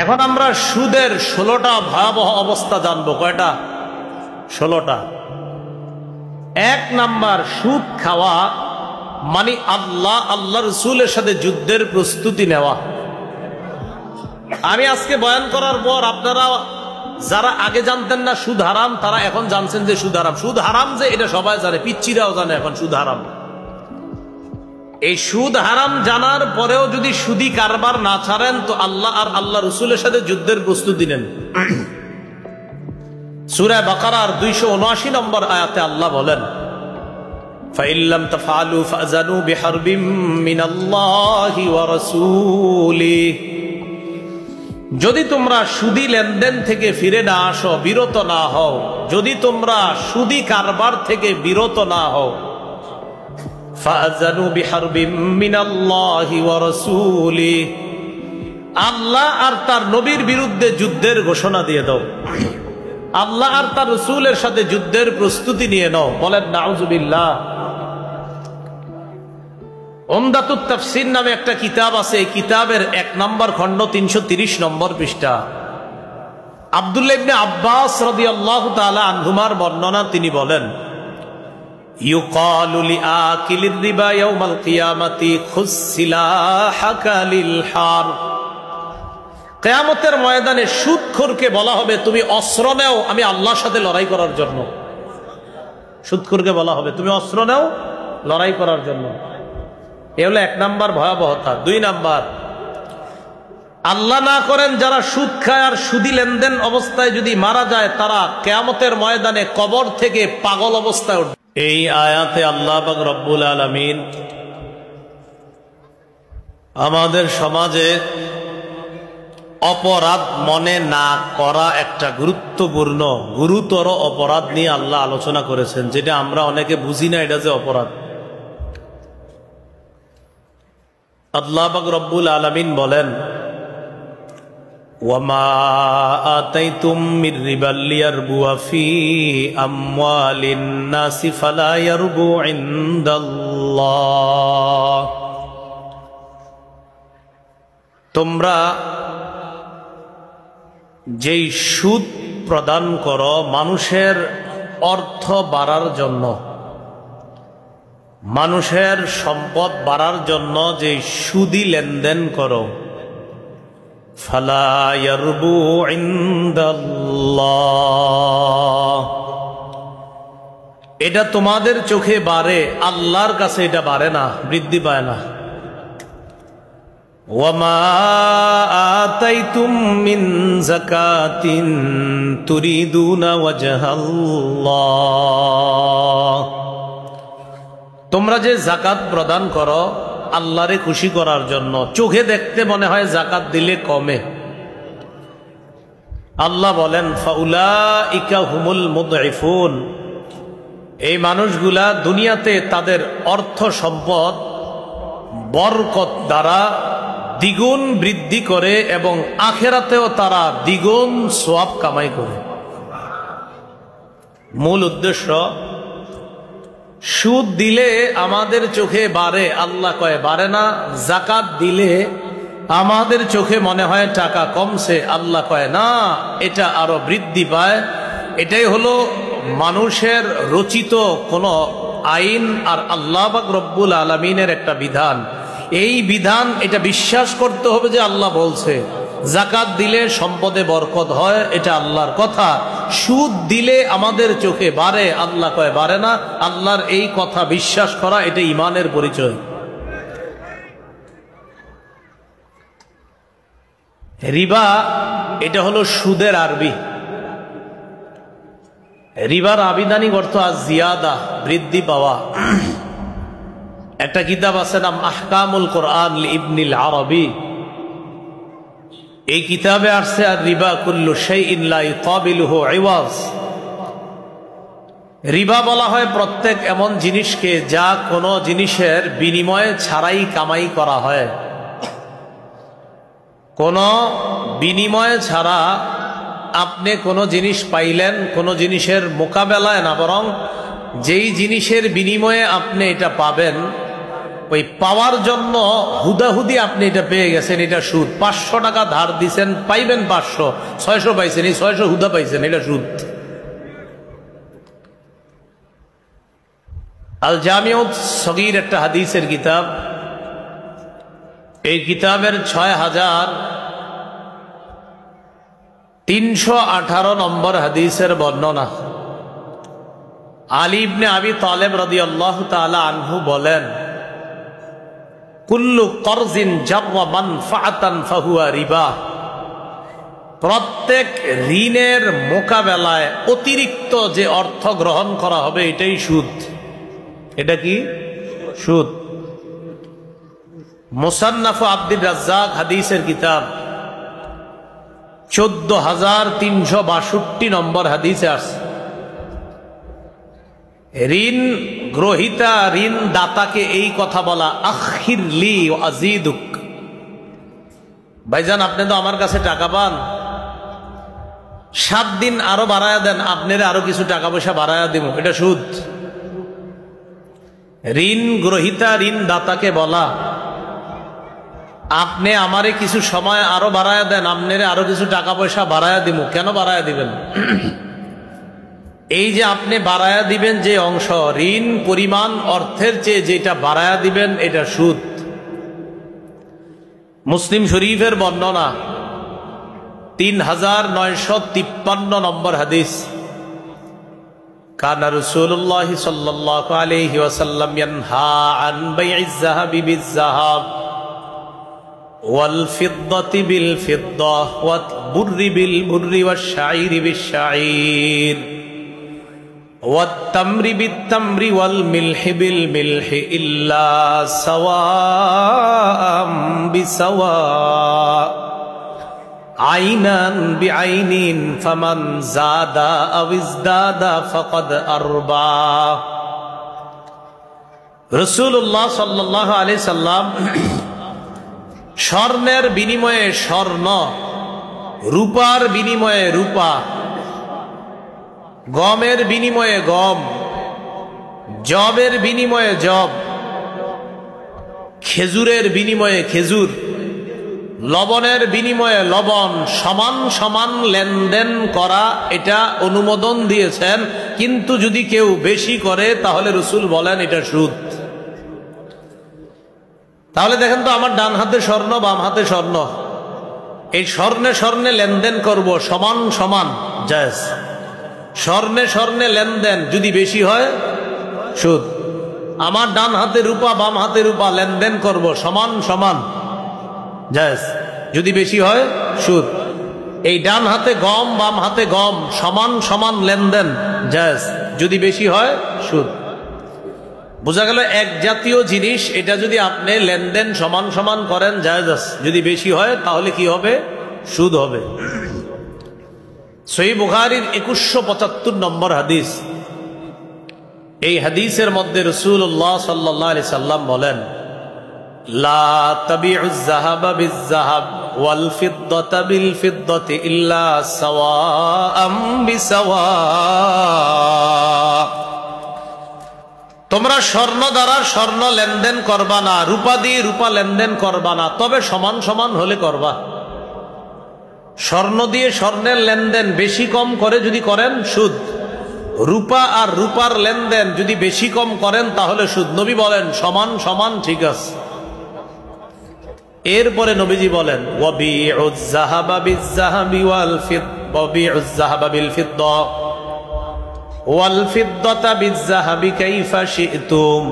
এখন আমরা সুদের 16টা ভয়াবহ অবস্থা জানবো। কয়টা? 16টা। 1 নাম্বার, সুদ খাওয়া মানে আল্লাহ রসুলের সাথে যুদ্ধের প্রস্তুতি নেওয়া। আমি আজকে বয়ান করার পর আপনারা যারা আগে জানতেন না সুদ হারাম, তারা এখন জানছেন যে সুদ হারাম। সুদ হারাম যে এটা সবাই জানে, পিচ্চিরাও জানে এখন সুদ হারাম। এই সুদ হারাম জানার পরেও যদি সুদি কারবার না ছাড়েন তো আল্লাহ আর আল্লাহ রসুলের সাথে যুদ্ধের প্রস্তুতি নেন। সূরা বাকারার 279 নম্বর আয়াতে আল্লাহ বলেন, ফাইল্লাম তাফআলু ফাযানু বিহারবিম মিনাল্লাহি ওয়া রাসূলিহি, যদি তোমরা সুদি লেনদেন থেকে ফিরে না আসো, বিরত না হও, যদি তোমরা সুদি কারবার থেকে বিরত না হও, ফাযানু বিহারবিম মিনাল্লাহি ওয়া রাসূলিহি, আল্লাহ আর তার নবীর বিরুদ্ধে যুদ্ধের ঘোষণা দিয়ে দাও, আল্লাহ আর তার রাসূলের সাথে যুদ্ধের প্রস্তুতি নিয়ে নাও। বলেন নাউজুবিল্লাহ। উমদাতুত তাফসীর নামে একটা কিতাব আছে, এই কিতাবের 1 নম্বর খণ্ড 330 নম্বর পৃষ্ঠা। আব্দুল্লাহ ইবনে আব্বাস রাদিয়াল্লাহু তাআলা আনহুমার বর্ণনা, তিনি বলেন, ইউকালু লিআকিলির রিবা ইয়াউমাল কিয়ামাতি খুসসিলাহাকা লিল হার, কিয়ামতের ময়দানে সুদখোরকে বলা হবে তুমি অস্ত্র নাও আমি আল্লাহর সাথে লড়াই করার জন্য। সুদখোরকে বলা হবে তুমি অস্ত্র নাও লড়াই করার জন্য। এ হলো 1 নাম্বার ভয়াবহতা। 2 নাম্বার, আল্লাহ না করেন যারা সুদ খায় আর সুদি লেনদেন অবস্থায় যদি মারা যায়, তারা কিয়ামতের ময়দানে কবর থেকে পাগল অবস্থায় উঠবে। এই আয়াতে আল্লাহ পাক রব্বুল আলামিন আমাদের সমাজে অপরাধ মনে না করা একটা গুরুতর অপরাধ নিয়ে আল্লাহ আলোচনা করেছেন, যেটা আমরা অনেকে বুঝি না এটা যে অপরাধ। আল্লাহ পাক রব্বুল আলামিন বলেন, ওয়ামা আতাইতুম মির রিবাল লিয়ারবুয়া ফি আমওয়ালিন নাসি ফালা ইয়ারবু ইনদাল্লাহ, তোমরা যেই সুদ প্রদান করো মানুষের অর্থ বাড়ার জন্য, মানুষের সম্পদ বাড়ার জন্য যে সুদি লেনদেন করো, ফালা ইয়ারবু ইনদাল্লাহ, এটা তোমাদের চোখে বাড়ে, আল্লাহর কাছে এটা বাড়ে না, বৃদ্ধি পায় না। ওয়ামা আতাইতুম মিন যাকাতিন তুরিদুনা ওয়াজহাল্লাহ, তোমরা যে যাকাত প্রদান করো আল্লাহরে খুশি করার জন্য, চোখে দেখতে মনে হয় যাকাত দিলে কমে। আল্লাহ বলেন, ফাউলাইকা হুমুল মুদঈফুন, এই মানুষগুলা দুনিয়াতে তাদের অর্থ সম্পদ বরকত দ্বারা দ্বিগুণ বৃদ্ধি করে এবং আখিরাতেও তারা দ্বিগুণ সওয়াব কামাই করে। মূল উদ্দেশ্য, সুদ দিলে আমাদের চোখে বাড়ে, আল্লাহ কয় বাড়ে না। যাকাত দিলে আমাদের চোখে মনে হয় টাকা কমছে, আল্লাহ কয় না, এটা আরো বৃদ্ধি পায়। এটাই হলো মানুষের রচিত কোন আইন আর আল্লাহ পাক রব্বুল আলামিনের একটা বিধান। এই বিধান এটা বিশ্বাস করতে হবে যে আল্লাহ বলছে। যাকাত দিলে সম্পদে বরকত হয়, এটা আল্লাহর কথা। সুদ দিলে আমাদের চোখে বাড়ে, আল্লাহ কয় বাড়ে না। আল্লাহর এই কথা বিশ্বাস করা, এটা ঈমানের পরিচয়। রিবা, এটা হলো সুদের আরবি। রিবার আবিধানিক অর্থ জিয়াদা, বৃদ্ধি পাওয়া। একটা কিতাব আছে নাম আহকামুল কোরআন ইবনুল আরবি, এই কিতাবে আসছে আর রিবা কুল্লু শাইইন লা ইকাবিলুহু ইওয়াজ, রিবা বলা হয় প্রত্যেক এমন জিনিসকে যা কোনো জিনিসের বিনিময়ে ছাড়াই কামাই করা হয়। কোনো বিনিময়ে ছাড়া আপনি কোনো জিনিস পাইলেন, কোনো জিনিসের মোকাবেলায় না, বরং যেই জিনিসের বিনিময়ে আপনি এটা পাবেন ওই পাওয়ার জন্য হুদাহুদি আপনি এটা পেয়ে গেছেন, এটা সুদ। 500 টাকা ধার দিছেন, পাইবেন 500, 600 পাইছেন, এই 600 হুদা পাইছেন, এটা সুদ। আল জামিউত সগীর একটা হাদিসের কিতাব, এই কিতাবের 6318 নম্বর হাদিসের বর্ণনা। আলী ইবনে আবি তালেব রাদিয়াল্লাহু তাআলা আনহু বলেন, কুল্লু করজিন জাররা মানফাআতান ফাহুয়া রিবা। প্রত্যেক ঋণের মোকাবেলায় অতিরিক্ত যে অর্থ গ্রহণ করা হবে এটাই সুদ। এটা কি? সুদ। মুসান্নাফ আব্দুর রাজ্জাক হাদিসের কিতাব 14362 নম্বর হাদিসে আছে, ঋণ গ্রহিতা ঋণ দাতাকে এই কথা বলা, আখির লি আজিদুক। ভাইজান, আপনি তো আমার কাছে টাকা পান, 7 দিন আরো বাড়ায়া দেন, আপনারা আরো কিছু টাকা পয়সা বাড়ায়া দিব, এটা সুদ। ঋণ গ্রহিতা ঋণ দাতাকে বলা, আপনি আমারে কিছু সময় আরো বাড়ায়া দেন, আপনারা আরো কিছু টাকা পয়সা বাড়ায়া দিব। কেন বাড়ায়া দিবেন? এই যে আপনি বাড়ায়া দিবেন যে অংশ, ঋণ পরিমাণ অর্থের চেয়ে যেটা বাড়ায়া দিবেন, এটা সুদ। মুসলিম শরীফের বর্ণনা 3953 নম্বর হাদিস। কানা রাসূলুল্লাহ সাল্লাল্লাহু আলাইহি ওয়াসাল্লাম ইয়ানহা আন বাইইজ যাহাবি বিজ-যাহাব ওয়াল ফিদ্দাতি বিল ফিদ্দাহ ওয়াত বুররি বিল বুররি ওয়াশ শাঈরি বিশ শাঈর ওয়াত তামরি বিত তামরি ওয়াল মিলহি বিল মিলহি ইল্লা সাওয়াআম বিসাওয়া আইনান বিআইনিন ফামান যাদা আও ইজদাদা ফাকাদ আরবা। রাসূলুল্লাহ সাল্লাল্লাহু আলাইহি সাল্লাম স্বর্ণের বিনিময়ে স্বর্ণ, রূপার বিনিময়ে রূপা, গমের বিনিময়ে গম, জবের বিনিময়ে জব, খেজুরের বিনিময়ে খেজুর, লবণের বিনিময়ে লবণ, সমান সমান লেনদেন করা, এটা অনুমোদন দিয়েছেন। কিন্তু যদি কেউ বেশি করে তাহলে রাসূল বলেন এটা সুদ। তাহলে দেখেন তো, আমার ডান হাতে স্বর্ণ, বাম হাতে স্বর্ণ, এই স্বর্ণে স্বর্ণে লেনদেন করব, সমান সমান জায়েজ। স্বর্ণে স্বর্ণে লেনদেন যদি বেশি হয় সুদ। আমার ডান হাতে রূপা, বাম হাতে রূপা, লেনদেন করব সমান সমান জায়েজ। যদি বেশি হয় সুদ। এই ডান হাতে গম, বাম হাতে গম, সমান সমান লেনদেন জায়েজ। যদি বেশি হয় সুদ। বোঝা গেল এক জাতীয় জিনিস, এটা যদি আপনি লেনদেন সমান সমান করেন জায়েজ আছে। যদি বেশি হয় তাহলে কি হবে? সুদ হবে। সহিহ বুখারীর 2175 নম্বর হাদিস। এই হাদিসের মধ্যে রাসূলুল্লাহ সাল্লাল্লাহু আলাইহি সাল্লাম বলেন, লা তাবিউজ যাহাবা বিজ-যাহাব ওয়াল ফিদ্দাতা বিল ফিদ্দাতি ইল্লা সাওয়াআম বিসাওয়া। তোমরা স্বর্ণ দ্বারা স্বর্ণ লেনদেন করবা না, রূপা দিয়ে রূপা লেনদেন করবা না, তবে সমান সমান হলে করবা। স্বর্ণ দিয়ে স্বর্ণের লেনদেন বেশি কম করে যদি করেন সুদ। রূপা আর রূপার লেনদেন যদি বেশি কম করেন তাহলে সুদ। নবী বলেন সমান সমান ঠিক আছে। এরপরে নবীজি বলেন, ওয়াবিউজ যাহাবা বিজ-যাহাবি ওয়াল ফিদ্দা ওয়াবিউজ যাহাবা বিল ফিদ্দা ওয়াল ফিদ্দাতা বিজ-যাহাবি কাইফা শি'তুম।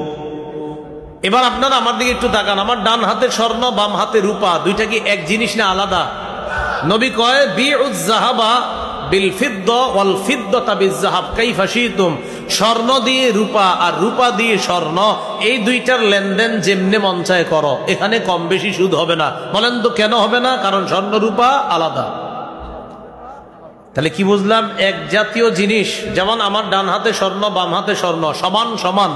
এবার আপনারা আমার দিকে একটু তাকান। আমার ডান হাতে স্বর্ণ, বাম হাতে রূপা, দুইটা কি এক জিনিস না আলাদা? নবী কয় বিউজ যাহাবা বিল ফিদ্দা ওয়াল ফিদ্দাতা বিজ-যাহাব কাইফা শি'তুম। স্বর্ণ দিয়ে রূপা আর রূপা দিয়ে স্বর্ণ, এই দুইটার লেনদেন যেমনে মন চায় করো, এখানে কম বেশি সুদ হবে না। বলেন তো কেন হবে না? কারণ স্বর্ণ রূপা আলাদা। তাহলে কি বুঝলাম? এক জাতীয় জিনিস, যেমন আমার ডান হাতে স্বর্ণ, বাম হাতে স্বর্ণ, সমান সমান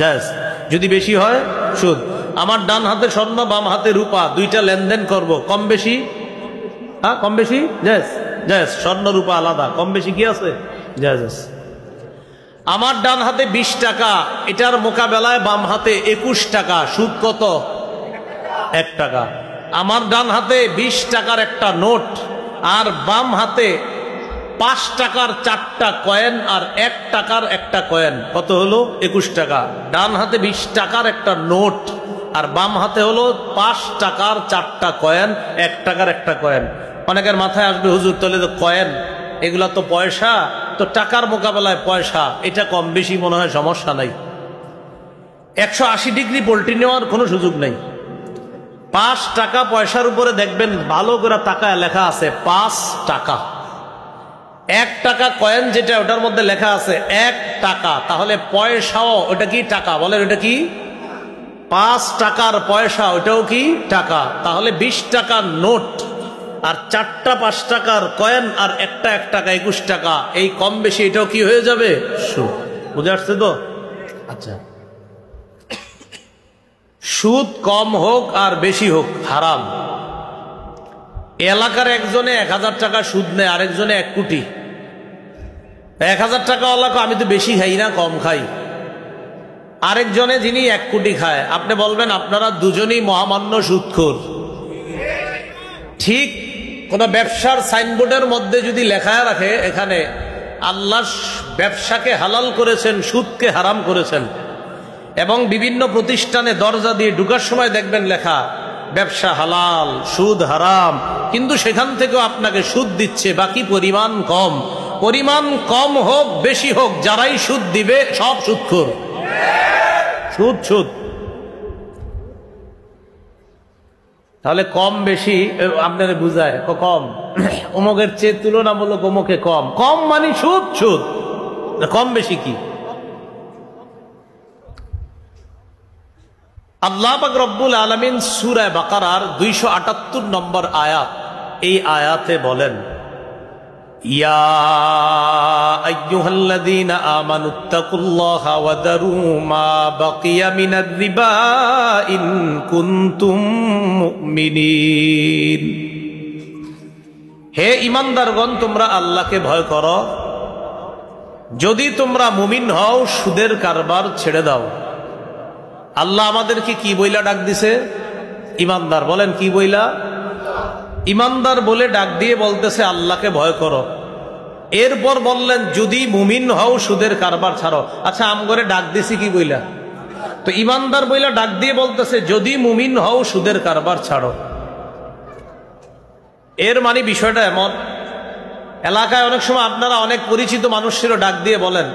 জায়েজ। যদি বেশি হয় সুদ। আমার ডান হাতে স্বর্ণ, বাম হাতে রূপা, দুইটা লেনদেন করব, কম বেশি, হ্যাঁ কম বেশি জায়েজ। জায়েজ। স্বর্ণ রূপা আলাদা, কম বেশি কি আছে? জায়েজ আছে। আমার ডান হাতে 20 টাকা, এটার মোকাবেলায় বাম হাতে 21 টাকা, সুদ কত? 1 টাকা। আমার ডান হাতে 20 টাকার একটা নোট, আর বাম হাতে 5 টাকার 4টা কয়েন আর 1 টাকার একটা কয়েন, কত হলো? 21 টাকা। ডান হাতে 20 টাকার একটা নোট, আর বাম হাতে হলো 5 টাকার 4টা কয়েন, 1 টাকার একটা কয়েন। অনেকের মাথায় আসবে, হুজুর তাহলে তো কয়েন, এগুলা তো পয়সা, তো টাকার মোকাবেলায় পয়সা, এটা কম বেশি মনে হয় সমস্যা নাই। 180 ডিগ্রি পল্টি নেওয়ার কোনো সুযোগ নেই। 5 টাকা পয়সার উপরে দেখবেন ভালো করে টাকায় লেখা আছে 5 টাকা। 1 টাকা কয়েন যেটা, ওটার মধ্যে লেখা আছে 1 টাকা, তাহলে পয়সাও ওটা কি? টাকা। বলেন ওটা কি? 5 টাকার পয়সা, ওটাও কি? টাকা। তাহলে 20 টাকার নোট আর 4টা 5 টাকার কয়েন আর একটা 1 টাকা 21 টাকা, এই কম বেশি এটাও কি হয়ে যাবে? সুদ। বুঝে আসছে তো? আচ্ছা, সুদ কম হোক আর বেশি হোক হারাম। এলাকার একজনে 1000 টাকা সুদ নেয়, আরেকজনে 1 কোটি। 1000 টাকা ওয়ালা আমি তো বেশি খাই না, কম খাই। আরেকজনে যিনি 1 কোটি খায়, আপনি বলবেন আপনারা দুজনেই মহামান্য সুদখোর। ঠিক কোন ব্যবসার সাইনবোর্ডের মধ্যে যদি লেখা রাখে এখানে আল্লাহ ব্যবসাকে হালাল করেছেন, সুদকে হারাম করেছেন, এবং বিভিন্ন প্রতিষ্ঠানে দরজা দিয়ে ঢুকার সময় দেখবেন লেখা ব্যবসা হালাল, সুদ হারাম, কিন্তু সেখান থেকেও আপনাকে সুদ দিচ্ছে, বাকি পরিমাণ কম। পরিমাণ কম হোক বেশি হোক, যারাই সুদ দিবে সব সুদখোর। সুদ সুদ। তাহলে কম বেশি আপনারা বুঝায়, কম অমুকের চেয়ে তুলনামূলক অমুকে কম, কম মানে সুদ সুদ, কম বেশি কি? আল্লাহ পাক রব্বুল আলামিন সূরা বাকারার 278 নম্বর আয়াত, এই আয়াতে বলেন, ইয়া আইয়ুহাল্লাযীনা আমানুত্তাকুল্লাহা ওয়া দারু মা বাকিয়া মিনার রিবা ইন কুনতুম মুমিনিন। হে ঈমানদারগণ, তোমরা আল্লাহকে ভয় করো, যদি তোমরা মুমিন হও সুদের কারবার ছেড়ে দাও। আল্লাহ আমাদেরকে কি বইলা ডাক দিছে? ঈমানদার। বলেন কি বইলা? ঈমানদার বলে ডাক দিয়ে বলতেছে আল্লাহকে ভয় করো। এরপর বললেন যদি মুমিন হও সুদের কারবার ছাড়ো। আচ্ছা, আমগরে ডাক দিছি কি বইলা? তো ঈমানদার বইলা ডাক দিয়ে বলতেছে যদি মুমিন হও সুদের কারবার ছাড়ো। এর মানে বিষয়টা এমন, এলাকায় অনেক সময় আপনারা অনেক পরিচিত মানুষেরও ডাক দিয়ে বলেন,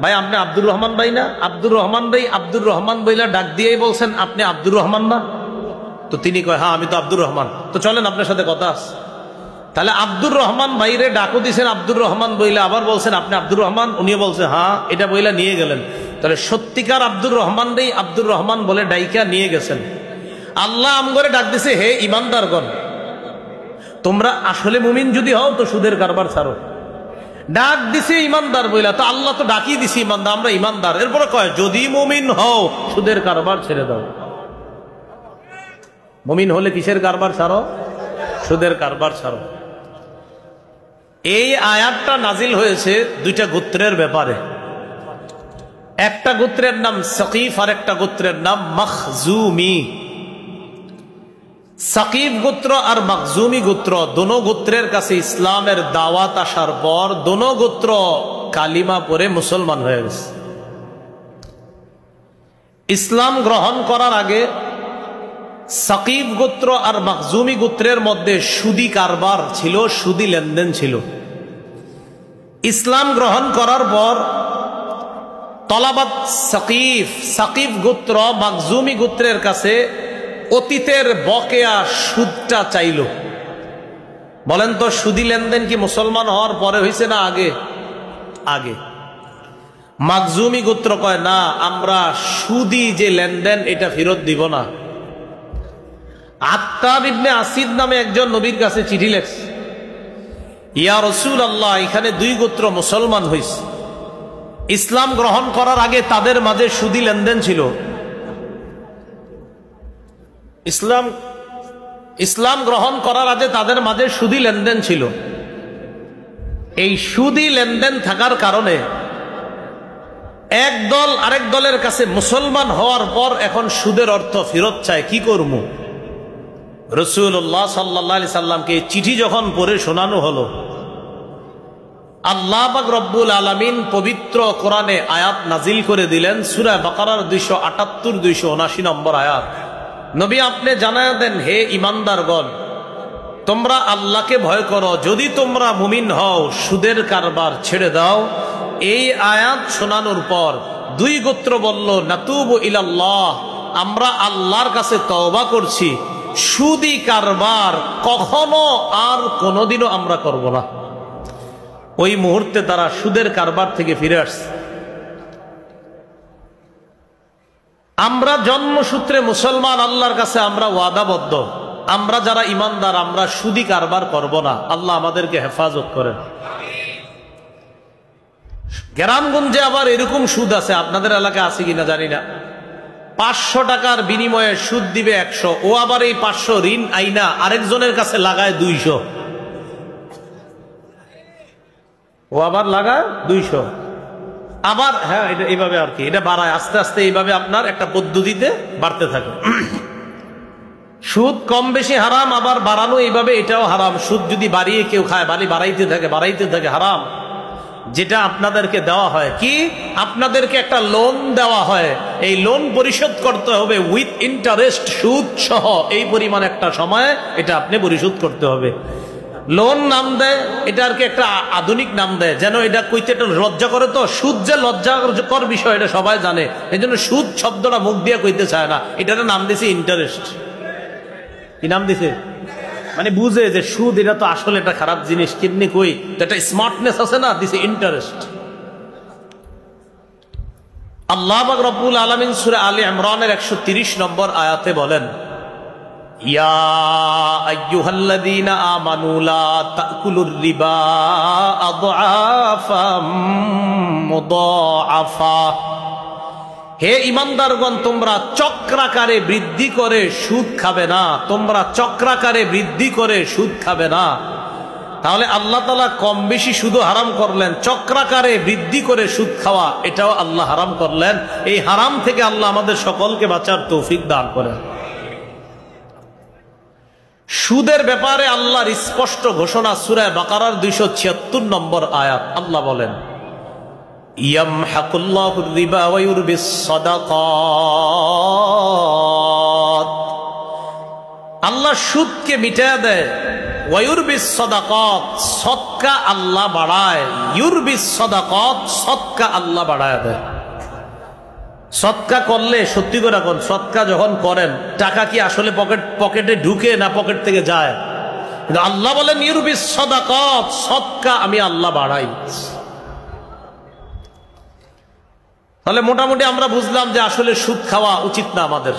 ভাই আপনি আব্দুর রহমান ভাই না? আব্দুর রহমান ভাই, আব্দুর রহমান বইলা ডাক দিয়েই বলছেন আপনি আব্দুর রহমান না? তো তিনি কয় হ্যাঁ আমি তো আব্দুর রহমান। তো চলেন আপনার সাথে কথা আছে। তাহলে আব্দুর রহমান ভাইরে ডাকও দিয়েছেন আব্দুর রহমান বইলা, আবার বলছেন আপনি আব্দুর রহমান, উনিও বলছে হ্যাঁ, এটা বইলা নিয়ে গেলেন। তাহলে সত্যিকার আব্দুর রহমান রে আব্দুর রহমান বলে ডাইকা নিয়ে গেছেন। আল্লাহ আমগরে ডাক দিছে, হে ঈমানদারগণ, তোমরা আসলে মুমিন যদি হও তো সুদের কারবার ছাড়ো। ডাক দিছে ঈমানদার বইলা, তো আল্লাহ তো ডাকি দিছি ঈমানদার, আমরা ঈমানদার। এরপরে কয় যদি মুমিন হও সুদের কারবার ছেড়ে দাও। মুমিন হলে কিসের কারবার ছাড়ো? সুদের কারবার ছাড়ো। এই আয়াতটা নাজিল হয়েছে 2টা গোত্রের ব্যাপারে। একটা গোত্রের নাম সাকিফ আর একটা গোত্রের নাম মখজুমি। সাকিফ গোত্র আর মখজুমি গোত্র দোনো গোত্রের কাছে ইসলামের দাওয়াত আসার পর দোনো গোত্র কালিমা পড়ে মুসলমান হয়ে গেছে। ইসলাম গ্রহণ করার আগে সাকিফ গোত্র আর মখজুমি গোত্রের মধ্যে সুদি কারবার ছিল, সুদি লেনদেন ছিল। ইসলাম গ্রহণ করার পর তলাবাত সাকিফ, সাকিফ গোত্র মখজুমি গোত্রের কাছে অতীতের বকেয়া সুদটা চাইল। বলেন তো সুদি লেনদেন কি মুসলমান হওয়ার পরে হয়েছে না আগে? আগে। মখজুমি গোত্র কয় না, আমরা সুদি যে লেনদেন এটা ফেরত দিব না। আত্তাব ইবনে আসিদ নামে একজন নবীর কাছে চিঠি লেখছে, ইয়া রাসূলুল্লাহ, এখানে 2 গোত্র মুসলমান হয়েছে। ইসলাম গ্রহণ করার আগে তাদের মাঝে সুদি লেনদেন ছিল। ইসলাম গ্রহণ করার আগে তাদের মাঝে সুদি লেনদেন ছিল। এই সুদি লেনদেন থাকার কারণে এক দল আরেক দলের কাছে মুসলমান হওয়ার পর এখন সুদের অর্থ ফেরত চায়, কি করব? রাসূলুল্লাহ সাল্লাল্লাহু আলাইহি সাল্লামকে চিঠি যখন পড়ে শোনানো হলো, আল্লাহ পাক রব্বুল আলামিন পবিত্র কোরআনে আয়াত নাজিল করে দিলেন, সূরা বাকারার 278 279 নম্বর আয়াত। নবী আপনি জানায়া দেন, হে ঈমানদারগণ, তোমরা আল্লাহকে ভয় করো, যদি তোমরা মুমিন হও সুদের কারবার ছেড়ে দাও। এই আয়াত শোনানোর পর দুই গোত্র বলল, নাতুবু ইলাল্লাহ, আমরা আল্লাহর কাছে তওবা করছি, সুদি কারবার কখনো আর কোনোদিনও আমরা করব না। ওই মুহূর্তে তারা সুদের কারবার থেকে ফিরে আসছে। আমরা জন্মসূত্রে মুসলমান, আল্লাহর কাছে আমরা ওয়াদাবদ্ধ, আমরা যারা ইমানদার আমরা সুদি কারবার করব না। আল্লাহ আমাদেরকে হেফাজত করেন। গ্রামগঞ্জে আবার এরকম সুদ আছে, আপনাদের এলাকায় আছে কিনা জানি না। 500 টাকার বিনিময়ে সুদ দিবে 100, ও আবার এই 500 ঋণ আইনা আরেকজনের কাছে লাগায় 200, ও আবার লাগায় 200, আবার হ্যাঁ এটা এইভাবে আর কি, এটা বাড়ায় আস্তে আস্তে, এইভাবে আপনার একটা পদ্ধতিতে বাড়তে থাকে। সুদ কম বেশি হারাম, আবার বাড়ানো এইভাবে এটাও হারাম। সুদ যদি বাড়িয়ে কেউ খায়, বাড়াইতে থাকে হারাম। যেটা আপনাদেরকে দেওয়া হয় কি, আপনাদেরকে একটা লোন দেওয়া হয়, এই লোন পরিশোধ করতে হবে উইথ ইন্টারেস্ট, সুদ সহ এই পরিমাণ একটা সময় এটা আপনি পরিশোধ করতে হবে। লোন নাম দেয়, এটা আর কি একটা আধুনিক নাম দেয়, যেন এটা কইতে একটা লজ্জা করে। তো সুদ যে লজ্জাকর বিষয় এটা সবাই জানে, এই জন্য সুদ শব্দটা মুখ দিয়ে কইতে চায় না, এটার নাম দিছে ইন্টারেস্ট। কি নাম দিছে? মানে বুঝে যে সুদ এটা তো আসলে একটা খারাপ জিনিস, কিডনি কই তো একটা স্মার্টনেস আছে না, দিছে ইন্টারেস্ট। আল্লাহ পাক রব্বুল আলামিন সূরা আলে ইমরানের 130 নম্বর আয়াতে বলেন, ইয়া আইয়ুহাল্লাযীনা আমানু লা তাকুলুর রিবা আদআফাম মুদাআফা। হে ঈমানদারগণ, তোমরা চক্রাকারে বৃদ্ধি করে সুদ খাবে না, তোমরা চক্রাকারে বৃদ্ধি করে সুদ খাবে না। তাহলে আল্লাহ তাআলা কম বেশি শুধু হারাম করলেন, চক্রাকারে বৃদ্ধি করে সুদ খাওয়া এটাও আল্লাহ হারাম করলেন। এই হারাম থেকে আল্লাহ আমাদের সকলকে বাঁচার তৌফিক দান করেন। সুদের ব্যাপারে আল্লাহর স্পষ্ট ঘোষণা, সূরা বাকারার 276 নম্বর আয়াত। আল্লাহ বলেন, ইয়ামহাকুল্লাহুর রিবা ওয়া ইউরবিস সাদাকাত। আল্লাহ সুদকে মিটায়া দেয়, ওয়া ইউরবিস সাদাকাত, সদকা আল্লাহ বাড়ায়। ইউরবিস সাদাকাত, সদকা আল্লাহ বাড়ায় দেয়। সদকা করলে সত্যি করে এখন সদকা যখন করেন, টাকা কি আসলে পকেটে ঢুকে না পকেট থেকে যায়? কিন্তু আল্লাহ বলেন ইউরবিস সাদাকাত, সদকা আমি আল্লাহ বাড়াই। তাহলে মোটামুটি আমরা বুঝলাম যে আসলে সুদ খাওয়া উচিত না আমাদের,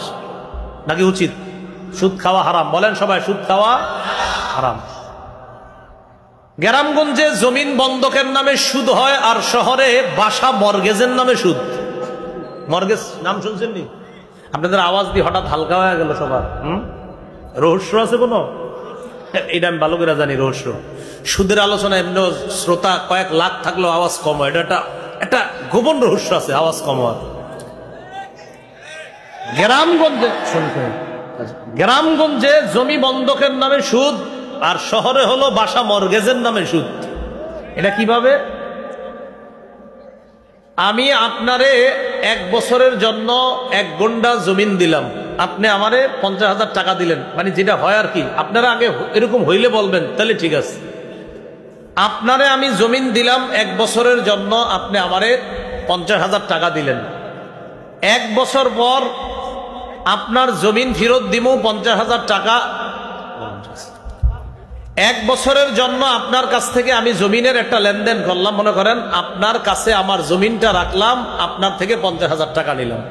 নাকি উচিত? সুদ খাওয়া হারাম, বলেন সবাই, সুদ খাওয়া হারাম। গ্রামগঞ্জে জমিন বন্ধকের নামে সুদ হয়, আর শহরে বাসা মর্গেজের নামে সুদ। মর্গেজ নাম শুনছেন নি? আপনাদের আওয়াজ দিয়ে হঠাৎ হালকা হয়ে গেল সবার। রহস্য আছে কোনো? এটা আমি ভালো করে জানি রহস্য। সুদের আলোচনা এমনি শ্রোতা কয়েক লাখ থাকলেও আওয়াজ কম হয়, এটা একটা গোপন রহস্য আছে, আওয়াজ কম হয়। গ্রামগঞ্জে জমি বন্ধকের নামে সুদ, আর শহরে হলো বাসা মর্গেজের নামে সুদ। এটা কিভাবে? আমি আপনারে 1 বছরের জন্য 1 গন্ডা জমিন দিলাম, আপনি আমারে 50,000 টাকা দিলেন, মানে যেটা হয় আর কি। আপনারা আগে এরকম হইলে বলবেন, তাহলে ঠিক আছে। আপনারে আমি জমিন দিলাম 1 বছরের জন্য, আপনি আমারে 50,000 টাকা দিলেন। 1 বছর পর আপনার জমিন ফেরত দিব 50,000 টাকা। 1 বছরের জন্য আপনার কাছ থেকে আমি জমিনের একটা লেনদেন করলাম, মনে করেন আপনার কাছে আমার জমিনটা রাখলাম, আপনার থেকে 50,000 টাকা নিলাম।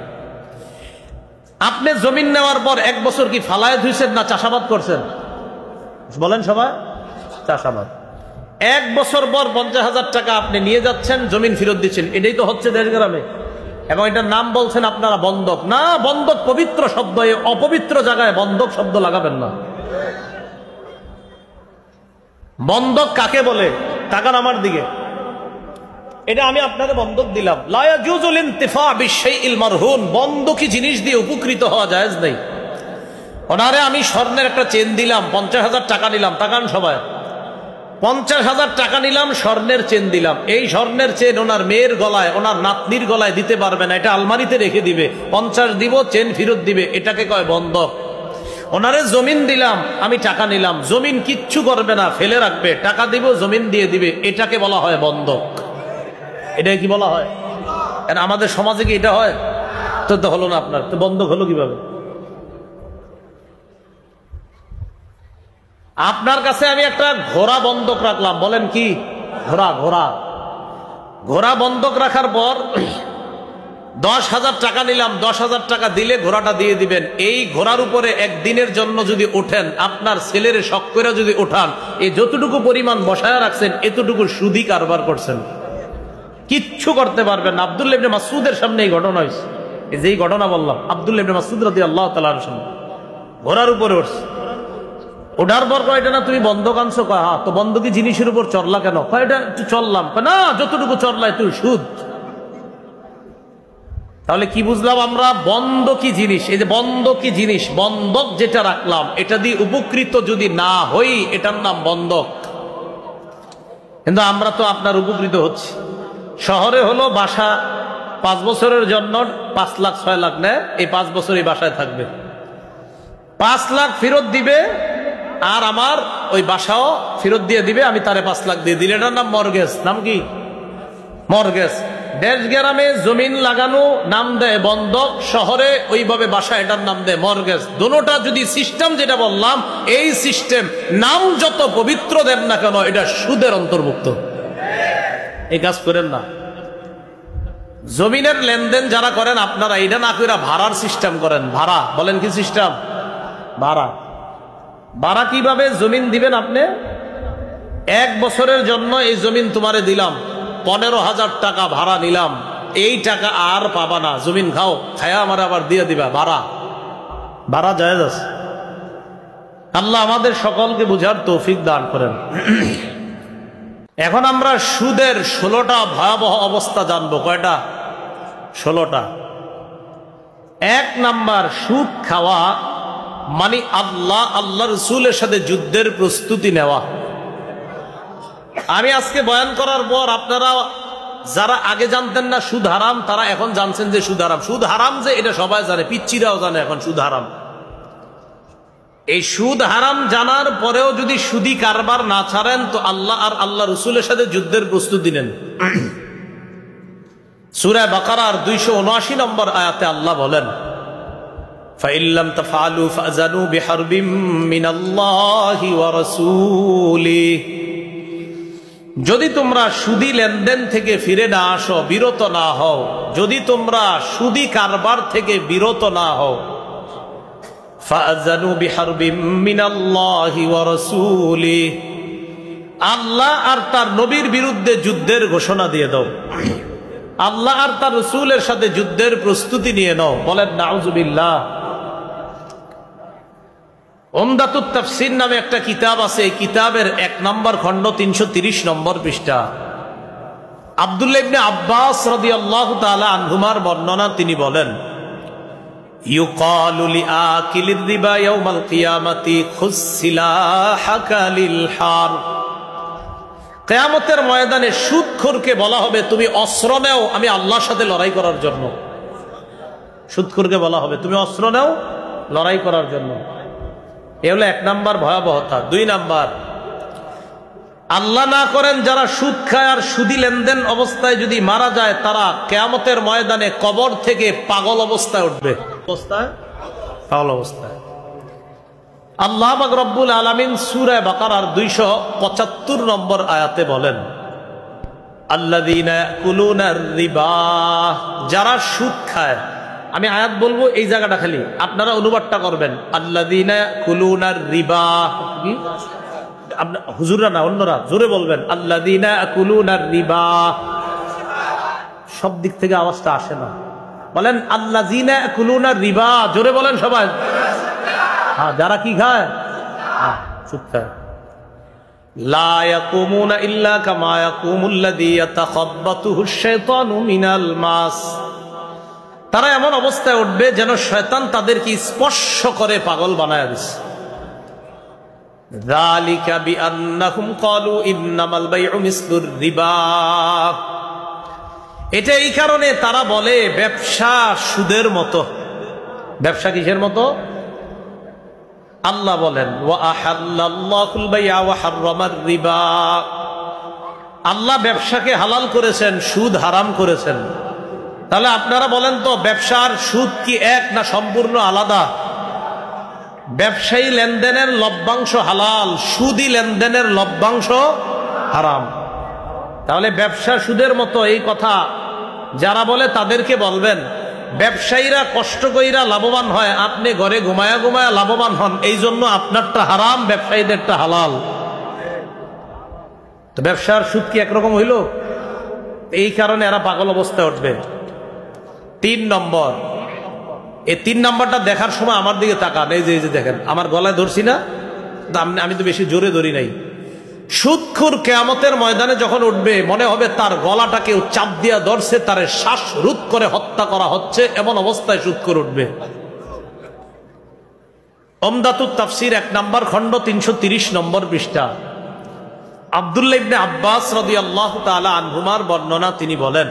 আপনি জমিন নেওয়ার পর 1 বছর কি ফালায় ধুইছেন না চাষাবাদ করছেন? বলেন সবাই, চাষাবাদ। 1 বছর পর 50,000 টাকা আপনি নিয়ে যাচ্ছেন, জমিন ফেরত দিচ্ছেন। এটাই তো হচ্ছে দেশ গ্রামে। এবং এটার নাম বলছেন আপনারা বন্ধক। না, বন্ধক পবিত্র শব্দ, এই অপবিত্র জায়গায় বন্ধক শব্দ লাগাবেন না। বন্ধক কাকে বলে? টাকার আমার দিকে, এটা আমি আপনাকে বন্ধক দিলাম। লা ইয়াজুজুল ইনতিফা বিশাইইল মারহুন, বন্ধকি জিনিস দিয়ে উপকৃত হওয়া জায়েজ নেই। ওনারে আমি স্বর্ণের একটা চেন দিলাম, 50,000 টাকা নিলাম, তাকান সবাই, 50,000 টাকা নিলাম, স্বর্ণের চেন দিলাম। এই স্বর্ণের চেন ওনার মেয়ের গলায়, ওনার নাতনির গলায় দিতে পারবে না, এটা আলমারিতে রেখে দিবে, 50 দিব, চেন ফেরত দিবে, এটাকে কয় বন্ধক। ওনারে জমিন দিলাম, আমি টাকা নিলাম, জমিন কিচ্ছু করবে না, ফেলে রাখবে, টাকা দিব, জমিন দিয়ে দিবে, এটাকে বলা হয় বন্ধক। এটা কি বলা হয়? আমাদের সমাজে কি এটা হয়? তো হলো না আপনার, তো বন্ধক হলো কিভাবে? আপনার কাছে আমি একটা ঘোড়া বন্ধক রাখলাম, বলেন কি? ঘোড়া ঘোড়া ঘোড়া বন্ধক রাখার পর 10,000 টাকা নিলাম, 10,000 টাকা দিলে ঘোড়াটা দিয়ে দিবেন। এই ঘোড়ার উপরে একদিনের জন্য যদি ওঠেন, আপনার ছেলের শখ করে যদি ওঠান, এই যতটুকু পরিমাণ বসায় রাখছেন এতটুকু সুদি কারবার করছেন, কিচ্ছু করতে পারবেন না। আব্দুল্লাহ ইবনে মাসউদের সামনে এই ঘটনা হয়েছে, এই যেই ঘটনা বললাম, আব্দুল্লাহ ইবনে মাসউদ রাদিয়াল্লাহু তাআলা আনহু সামনে ঘোড়ার উপরে উঠছে। ওঠার পর কয়, এটা না তুমি বন্ধক আনছো? কয় হ্যাঁ। তো বন্ধকি জিনিসের উপর চড়লা কেন? কয় এটা একটু চললাম। কয় না, যতটুকু চড়লাই তুই সুদ। তাহলে কি বুঝলাম আমরা? বন্ধকি জিনিস, এই যে বন্ধকি জিনিস, বন্ধক যেটা রাখলাম, এটা দিয়ে উপকৃত যদি না হই, এটার নাম বন্ধক। কিন্তু আমরা তো আপনার উপকৃত হচ্ছি। শহরে হলো বাসা 5 বছরের জন্য 5 লাখ 6 লাখ নেয়, এই 5 বছর এই বাসায় থাকবে, 5 লাখ ফেরত দিবে, আর আমার ওই বাসাও ফেরত দিয়ে দিবে, আমি তারে 5 লাখ দিয়ে দিলে, এটার নাম মর্গেজ। নাম কি? মর্গেজ। দেশ গ্রামে জমিন লাগানো নাম দেয় বন্ধক, শহরে ওইভাবে বাসা, এটার নাম দেয় মর্গেজ। দুটোটা যদি সিস্টেম যেটা বললাম, এই সিস্টেম নাম যত পবিত্র দেন না কেন, এটা সুদের অন্তর্ভুক্ত। এই কাজ করেন না। জমিনের লেনদেন যারা করেন আপনারা, এটা না করে ভাড়ার সিস্টেম করেন। ভাড়া, বলেন কি সিস্টেম? ভাড়া। ভাড়া কিভাবে? জমিন দিবেন আপনি, 1 বছরের জন্য এই জমিন তোমারে দিলাম, 15,000 টাকা ভাড়া নিলাম, এই টাকা আর পাবা না, জমিন খাও, খায়া আমার আবার দিয়ে দিবা। ভাড়া, ভাড়া জায়েজ আছে। আল্লাহ আমাদের সকলকে বুঝার তৌফিক দান করেন। এখন আমরা সুদের 16টা ভয়াবহ অবস্থা জানবো। কয়টা? 16টা। 1 নাম্বার, সুদ খাওয়া মানে আল্লাহ রসুলের সাথে যুদ্ধের প্রস্তুতি নেওয়া। আমি আজকে বয়ান করার পর আপনারা যারা আগে জানতেন না সুদ হারাম, তারা এখন জানছেন যে সুদ হারাম। সুদ হারাম যে এটা সবাই জানে, পিচ্চিরাও জানে এখন সুদ হারাম। এই সুদ হারাম জানার পরেও যদি সুদি কারবার না ছাড়েন, তো আল্লাহ আর আল্লাহ রসুলের সাথে যুদ্ধের প্রস্তুতি নেন। সূরা বাকারার 279 নম্বর আয়াতে আল্লাহ বলেন, ফাইল্লাম তাফআলু ফাযানু বিহারবিম মিনাল্লাহি ওয়া রাসূলিহি, যদি তোমরা সুদি লেনদেন থেকে ফিরে না আসো, বিরত না হও, যদি তোমরা সুদি কারবার থেকে বিরত না হও, ফাযানু বিহারবিম মিনাল্লাহি ওয়া রাসূলিহি, আল্লাহ আর তার নবীর বিরুদ্ধে যুদ্ধের ঘোষণা দিয়ে দাও, আল্লাহ আর তার রাসূলের সাথে যুদ্ধের প্রস্তুতি নিয়ে নাও। বলেন নাউজুবিল্লাহ। উমদাতুত তাফসীর নামে একটা কিতাব আছে, এই কিতাবের 1 নম্বর খণ্ড 330 নম্বর পৃষ্ঠা। আব্দুল্লাহ ইবনে আব্বাস রাদিয়াল্লাহু তাআলা আনহুমার বর্ণনা, তিনি বলেন, ইউকালু লিআকিলির রিবা ইয়াউমাল কিয়ামাতি খুসসিলাহাকা লিল হার, কিয়ামতের ময়দানে সুদখোরকে বলা হবে, তুমি অস্ত্র নাও আমি আল্লাহর সাথে লড়াই করার জন্য। সুদখোরকে বলা হবে, তুমি অস্ত্র নাও লড়াই করার জন্য। এ হলো 1 নাম্বার ভয়াবহতা। 2 নাম্বার, আল্লাহ না করেন যারা সুদ খায় আর সুদি লেনদেন অবস্থায় যদি মারা যায়, তারা কিয়ামতের ময়দানে কবর থেকে পাগল অবস্থায় উঠবে। পাগল অবস্থায়। আল্লাহ পাক রব্বুল আলামিন সূরা বাকারার 275 নম্বর আয়াতে বলেন, আল্লাযীনা ইয়াকুলুনার রিবা, যারা সুদ খায়। আমি আয়াত বলবো, এই জায়গাটা খালি আপনারা অনুবাদটা করবেন। আল্লাযীনা ইয়াকুলুনার রিবা, হুজুররা না, অন্যরা জোরে বলবেন, আল্লাযীনা ইয়াকুলুনার রিবা। সব দিক থেকে আওয়াজটা আসে না, বলেন আল্লাযীনা ইয়াকুলুনার রিবা, জোরে বলেন সবাই। হ্যাঁ, যারা কি খায়? সুদ খায়। লা ইয়াকুমুনা ইল্লা কামা ইয়াকুমুল্লাযী ইয়াতাখাব্বাতুহুশ শাইতানু মিনাল মাস। তারা এমন অবস্থায় উঠবে যেন শয়তান তাদেরকে স্পর্শ করে পাগল বানায় দিছে। যালিকা বিআন্নাহুম ক্বালু ইন্নামাল বাইউ মিসলুর রিবা। এটা এই কারণে তারা বলে ব্যবসা সুদের মতো। ব্যবসা কিসের মতো? আল্লাহ বলেন ওয়া আহাল্লাল্লাহুল বাই'a ওয়া হাররামার রিবা। আল্লাহ ব্যবসাকে হালাল করেছেন, সুদ হারাম করেছেন। তাহলে আপনারা বলেন তো ব্যবসার সুদ কি এক না সম্পূর্ণ আলাদা? ব্যবসায়ী লেনদেনের লভ্যাংশ হালাল, সুদী লেনদেনের লভ্যাংশ হারাম। তাহলে ব্যবসা সুদের মতো এই কথা যারা বলে তাদেরকে বলবেন ব্যবসায়ীরা কষ্ট কইরা লাভবান হয়, আপনি ঘরে ঘুমায়া ঘুমায়া লাভবান হন, এই জন্য আপনারটা হারাম, ব্যবসায়ীদেরটা হালাল। তো ব্যবসার সুদ কি একরকম হইল? এই কারণে এরা পাগল অবস্থায় উঠবে। 3 নম্বর, এই 3 নম্বরটা দেখার সময় আমার দিকে তাকান। এই যে দেখেন আমার গলায় ধরছি না, আমি তো বেশি জোরে ধরি নাই। সুদখোর কিয়ামতের ময়দানে যখন উঠবে মনে হবে তার গলাটাকে চাপ দিয়া ধরছে, তার শ্বাস রোধ করে হত্যা করা হচ্ছে, এমন অবস্থায় সুদখোর উঠবে। উমদাতুত তাফসীর 1 নম্বর খণ্ড 330 নম্বর পৃষ্ঠা। আব্দুল্লাহ ইবনে আব্বাস রাদিয়াল্লাহু তাআলা আনহুমার বর্ণনা, তিনি বলেন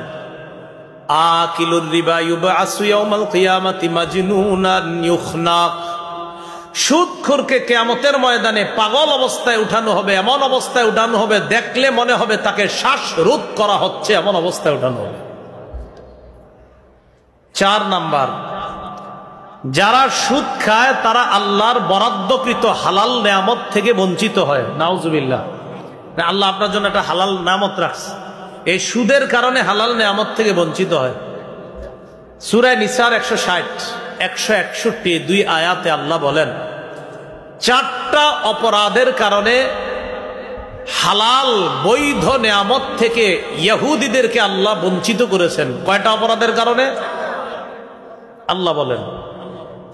আকিলুর রিবা ইউবআসু ইয়াউমাল কিয়ামাতি মাজনুনান ইউখনাক। সুদখোরকে কিয়ামতের ময়দানে পাগল অবস্থায় উঠানো হবে, এমন অবস্থায় উঠানো হবে দেখলে মনে হবে তাকে শ্বাসরোধ করা হচ্ছে, এমন অবস্থায় উঠানো হবে। 4 নাম্বার, যারা সুদ খায় তারা আল্লাহর বরাদ্দকৃত হালাল নেয়ামত থেকে বঞ্চিত হয়। নাউজুবিল্লাহ। আল্লাহ আপনার জন্য একটা হালাল নেয়ামত রাখছে, এই সুদের কারণে হালাল নেয়ামত থেকে বঞ্চিত হয়। সূরা নিসার 160, 161 2 আয়াতে আল্লাহ বলেন 4টা অপরাধের কারণে হালাল বৈধ নেয়ামত থেকে ইহুদিদেরকে আল্লাহ বঞ্চিত করেছেন। কয়টা অপরাধের কারণে? আল্লাহ বলেন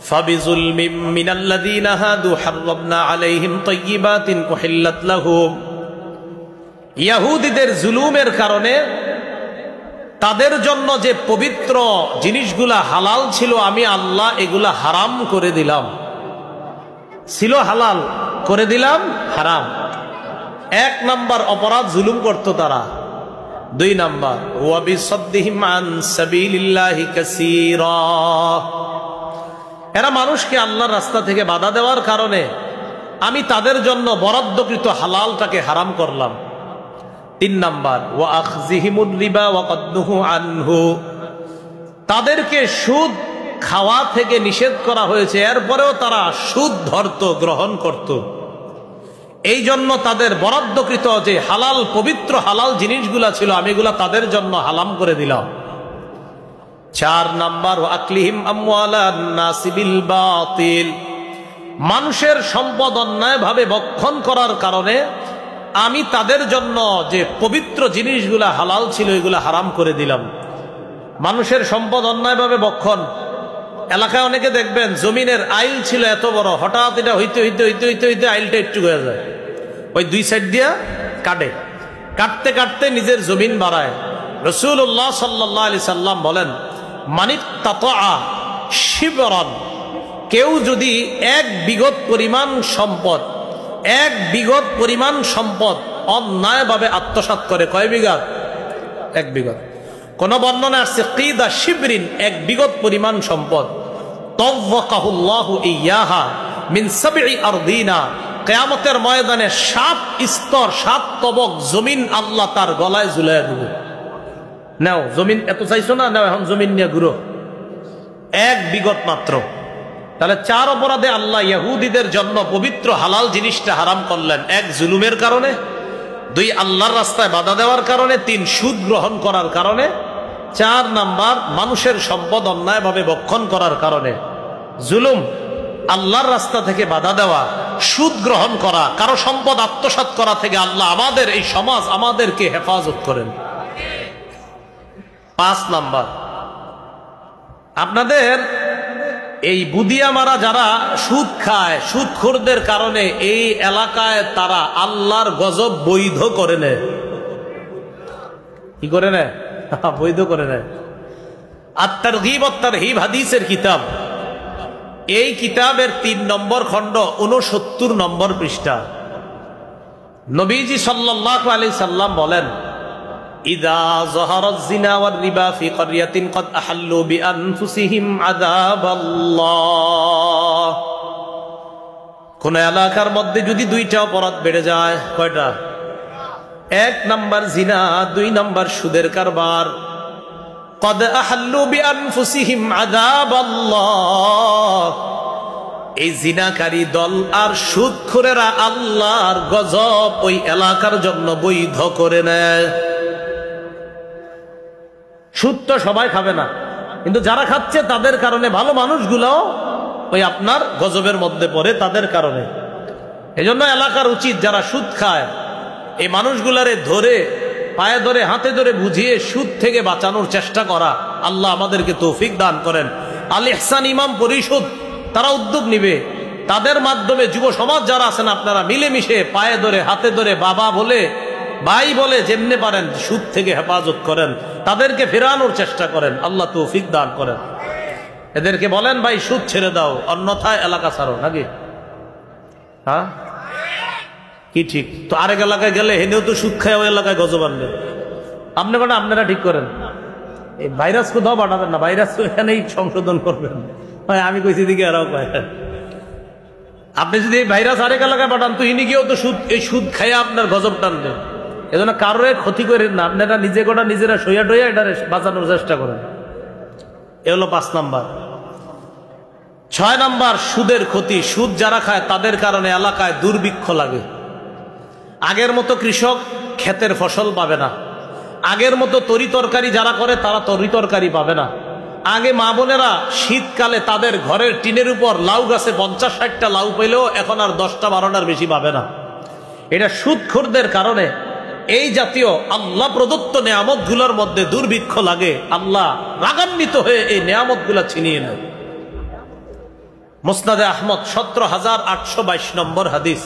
ফাবিজুলমিম মিনাল্লাযীনা হাদু হাররামনা আলাইহিম তাইয়্যিবাতিন উহিল্লাত লাহুম। ইহুদিদের জুলুমের কারণে তাদের জন্য যে পবিত্র জিনিসগুলা হালাল ছিল আমি আল্লাহ এগুলা হারাম করে দিলাম। ছিল হালাল করে দিলাম হারাম। 1 নাম্বার অপরাধ, জুলুম করত তারা। 2 নাম্বার ওয়া বিসাদ্দিহিম আন সাবিলিল্লাহি কাসীরা। এরা মানুষকে আল্লাহর রাস্তা থেকে বাধা দেওয়ার কারণে আমি তাদের জন্য বরাদ্দকৃত হালালটাকে হারাম করলাম। 3 নাম্বার ওয়া আখযিহিমুর রিবা ওয়া কদ্দুহু আনহু। তাদেরকে সুদ খাওয়া থেকে নিষেধ করা হয়েছে, এরপরেও তারা সুদ ধরত, গ্রহণ করত। এই জন্য তাদের বরাদ্দকৃত যে হালাল পবিত্র হালাল জিনিসগুলা ছিল আমি এগুলা তাদের জন্য হারাম করে দিলাম। 4 নাম্বার ওয়া আকলিহিম আমওয়ালান নাসি বিল বাতিল। মানুষের সম্পদ অন্যায়ভাবে ভক্ষণ করার কারণে আমি তাদের জন্য যে পবিত্র জিনিসগুলা হালাল ছিল এগুলা হারাম করে দিলাম। মানুষের সম্পদ অন্যায়ভাবে ভক্ষণ। এলাকায় অনেকে দেখবেন জমিনের আইল ছিল এত বড়, হঠাৎ এটা হইতে হইতে হইতে হইতে হইতে আইলটা একটু হয়ে যায়, ওই 2 সাইড দিয়া কাটে, কাটতে কাটতে নিজের জমিন বাড়ায়। রাসূলুল্লাহ সাল্লাল্লাহু আলাইহি সাল্লাম বলেন মানিত্তাতা শিবরান, কেউ যদি 1 বিঘত পরিমাণ সম্পদ 1 বিঘত পরিমাণ সম্পদ অন্যায়ভাবে আত্মসাৎ করে। কয় বিঘত? 1 বিঘত। কোন বর্ণনা আসছে কিদা শিবরিন, 1 বিঘত পরিমাণ সম্পদ। তাওয়াক্কাহুল্লাহু ইয়াহা মিন 7 আরদিনা। কিয়ামতের ময়দানে 7 স্তর 7 তবক জমিন আল্লাহ তার গলায় ঝুলাইয়া দিবে। নাও জমিন এত চাইছো না, নাও এখন জমিন নিয়ে ঘুরো। 1 বিঘত মাত্র। তাহলে 4 অপরাধে আল্লাহ ইহুদিদের জন্য পবিত্র হালাল জিনিসটা হারাম করলেন। 1 জুলুমের কারণে, 2 আল্লাহর রাস্তায় বাধা দেওয়ার কারণে, 3 সুদ গ্রহণ করার কারণে, 4 নাম্বার মানুষের সম্পদ অন্যায়ভাবে ভক্ষণ করার কারণে। জুলুম, আল্লাহর রাস্তা থেকে বাধা দেওয়া, সুদ গ্রহণ করা, কারো সম্পদ আত্মসাৎ করা থেকে আল্লাহ আমাদের এই সমাজ আমাদেরকে হেফাজত করেন। 5 নাম্বার, আপনাদের এই বুদিয়া মারা যারা সুদ খায়, সুদখোরদের কারণে এই এলাকায় তারা আল্লাহর গজব বৈধ করে নেয়। কি করে নেয়? বৈধ করে নেয়। আত-তারগীব ওয়াত-তারহীব হাদিসের কিতাব, এই কিতাবের 3 নম্বর খণ্ড 69 নম্বর পৃষ্ঠা নবীজি সাল্লাল্লাহু আলাইহি সাল্লাম বলেন, ইযা যাহারাজ জিনা ওয়ার রিবা ফি ক্বরিয়াতিন ক্বাদ আহাল্লু বিআনফুসিহিম আযাবাল্লাহ। কোন এলাকার মধ্যে যদি 2টা অপরাধ বেড়ে যায়, কয়টা? 1 নাম্বার জিনা, 2 নাম্বার সুদের কারবার। ক্বাদ আহাল্লু বিআনফুসিহিম আযাবাল্লাহ, এই জিনাকারী দল আর সুদখোরেরা আল্লাহর গজব ওই এলাকার জন্য বৈধ করে নেয়। সুদ তো সবাই খাবে না, কিন্তু যারা খাচ্ছে তাদের কারণে ভালো মানুষগুলোও ওই আপনার গজবের মধ্যে পড়ে তাদের কারণে। এজন্য এলাকার উচিত যারা সুদ খায় এই মানুষগুলারে ধরে পায়ে ধরে হাতে ধরে বুঝিয়ে সুদ থেকে বাঁচানোর চেষ্টা করা। আল্লাহ আমাদেরকে তৌফিক দান করেন। আল ইহসান ইমাম পরিষদ তারা উদ্যোগ নিবে, তাদের মাধ্যমে যুব সমাজ যারা আছেন আপনারা মিলেমিশে পায়ে ধরে হাতে ধরে বাবা বলে ভাই বলে যেমনে পারেন সুদ থেকে হেফাজত করেন, তাদেরকে ফেরানোর চেষ্টা করেন। আল্লাহ তৌফিক দান করেন। এদেরকে বলেন ভাই সুদ ছেড়ে দাও, অন্যথায় এলাকা ছাড়ো, নাকি? হ্যাঁ কি ঠিক? তো আরেক এলাকায় গেলে হেনেও তো সুদ খায় ওই এলাকায় গজব আনবে। আপনি বলেন আপনারা ঠিক করেন, এই ভাইরাস কোথাও পাঠাবেন না, ভাইরাস তো এখানেই সংশোধন করবেন। আমি কইছি দিকে এরাও কয়। আপনি যদি এই ভাইরাস আরেক এলাকায় পাঠান তো ইনি গিয়েও তো সুদ, এই সুদ খাইয়া আপনার গজব টানবে। এজন্য কারোর ক্ষতি করেন না, আপনারা নিজে গোটা নিজেরা সইয়া টইয়া এটা বাঁচানোর চেষ্টা করেন। এ হলো 5 নাম্বার। 6 নাম্বার সুদের ক্ষতি। সুদ যারা খায় তাদের কারণে এলাকায় দুর্ভিক্ষ লাগে। আগের মতো কৃষক ক্ষেতের ফসল পাবে না, আগের মতো তরি তরকারি যারা করে তারা তরি তরকারি পাবে না। আগে মা বোনেরা শীতকালে তাদের ঘরের টিনের উপর লাউ গাছে 50-60টা লাউ পেলেও এখন আর 10-12টার বেশি পাবে না। এটা সুদখোরদের কারণে এই জাতীয় আল্লাহ প্রদত্ত নেয়ামতগুলোর মধ্যে দুর্ভিক্ষ লাগে। আল্লাহ রাগান্বিত হয়ে এই নেয়ামতগুলো ছিনিয়ে নেয়। মুসনাদে আহমদ 17,822 নম্বর হাদিস,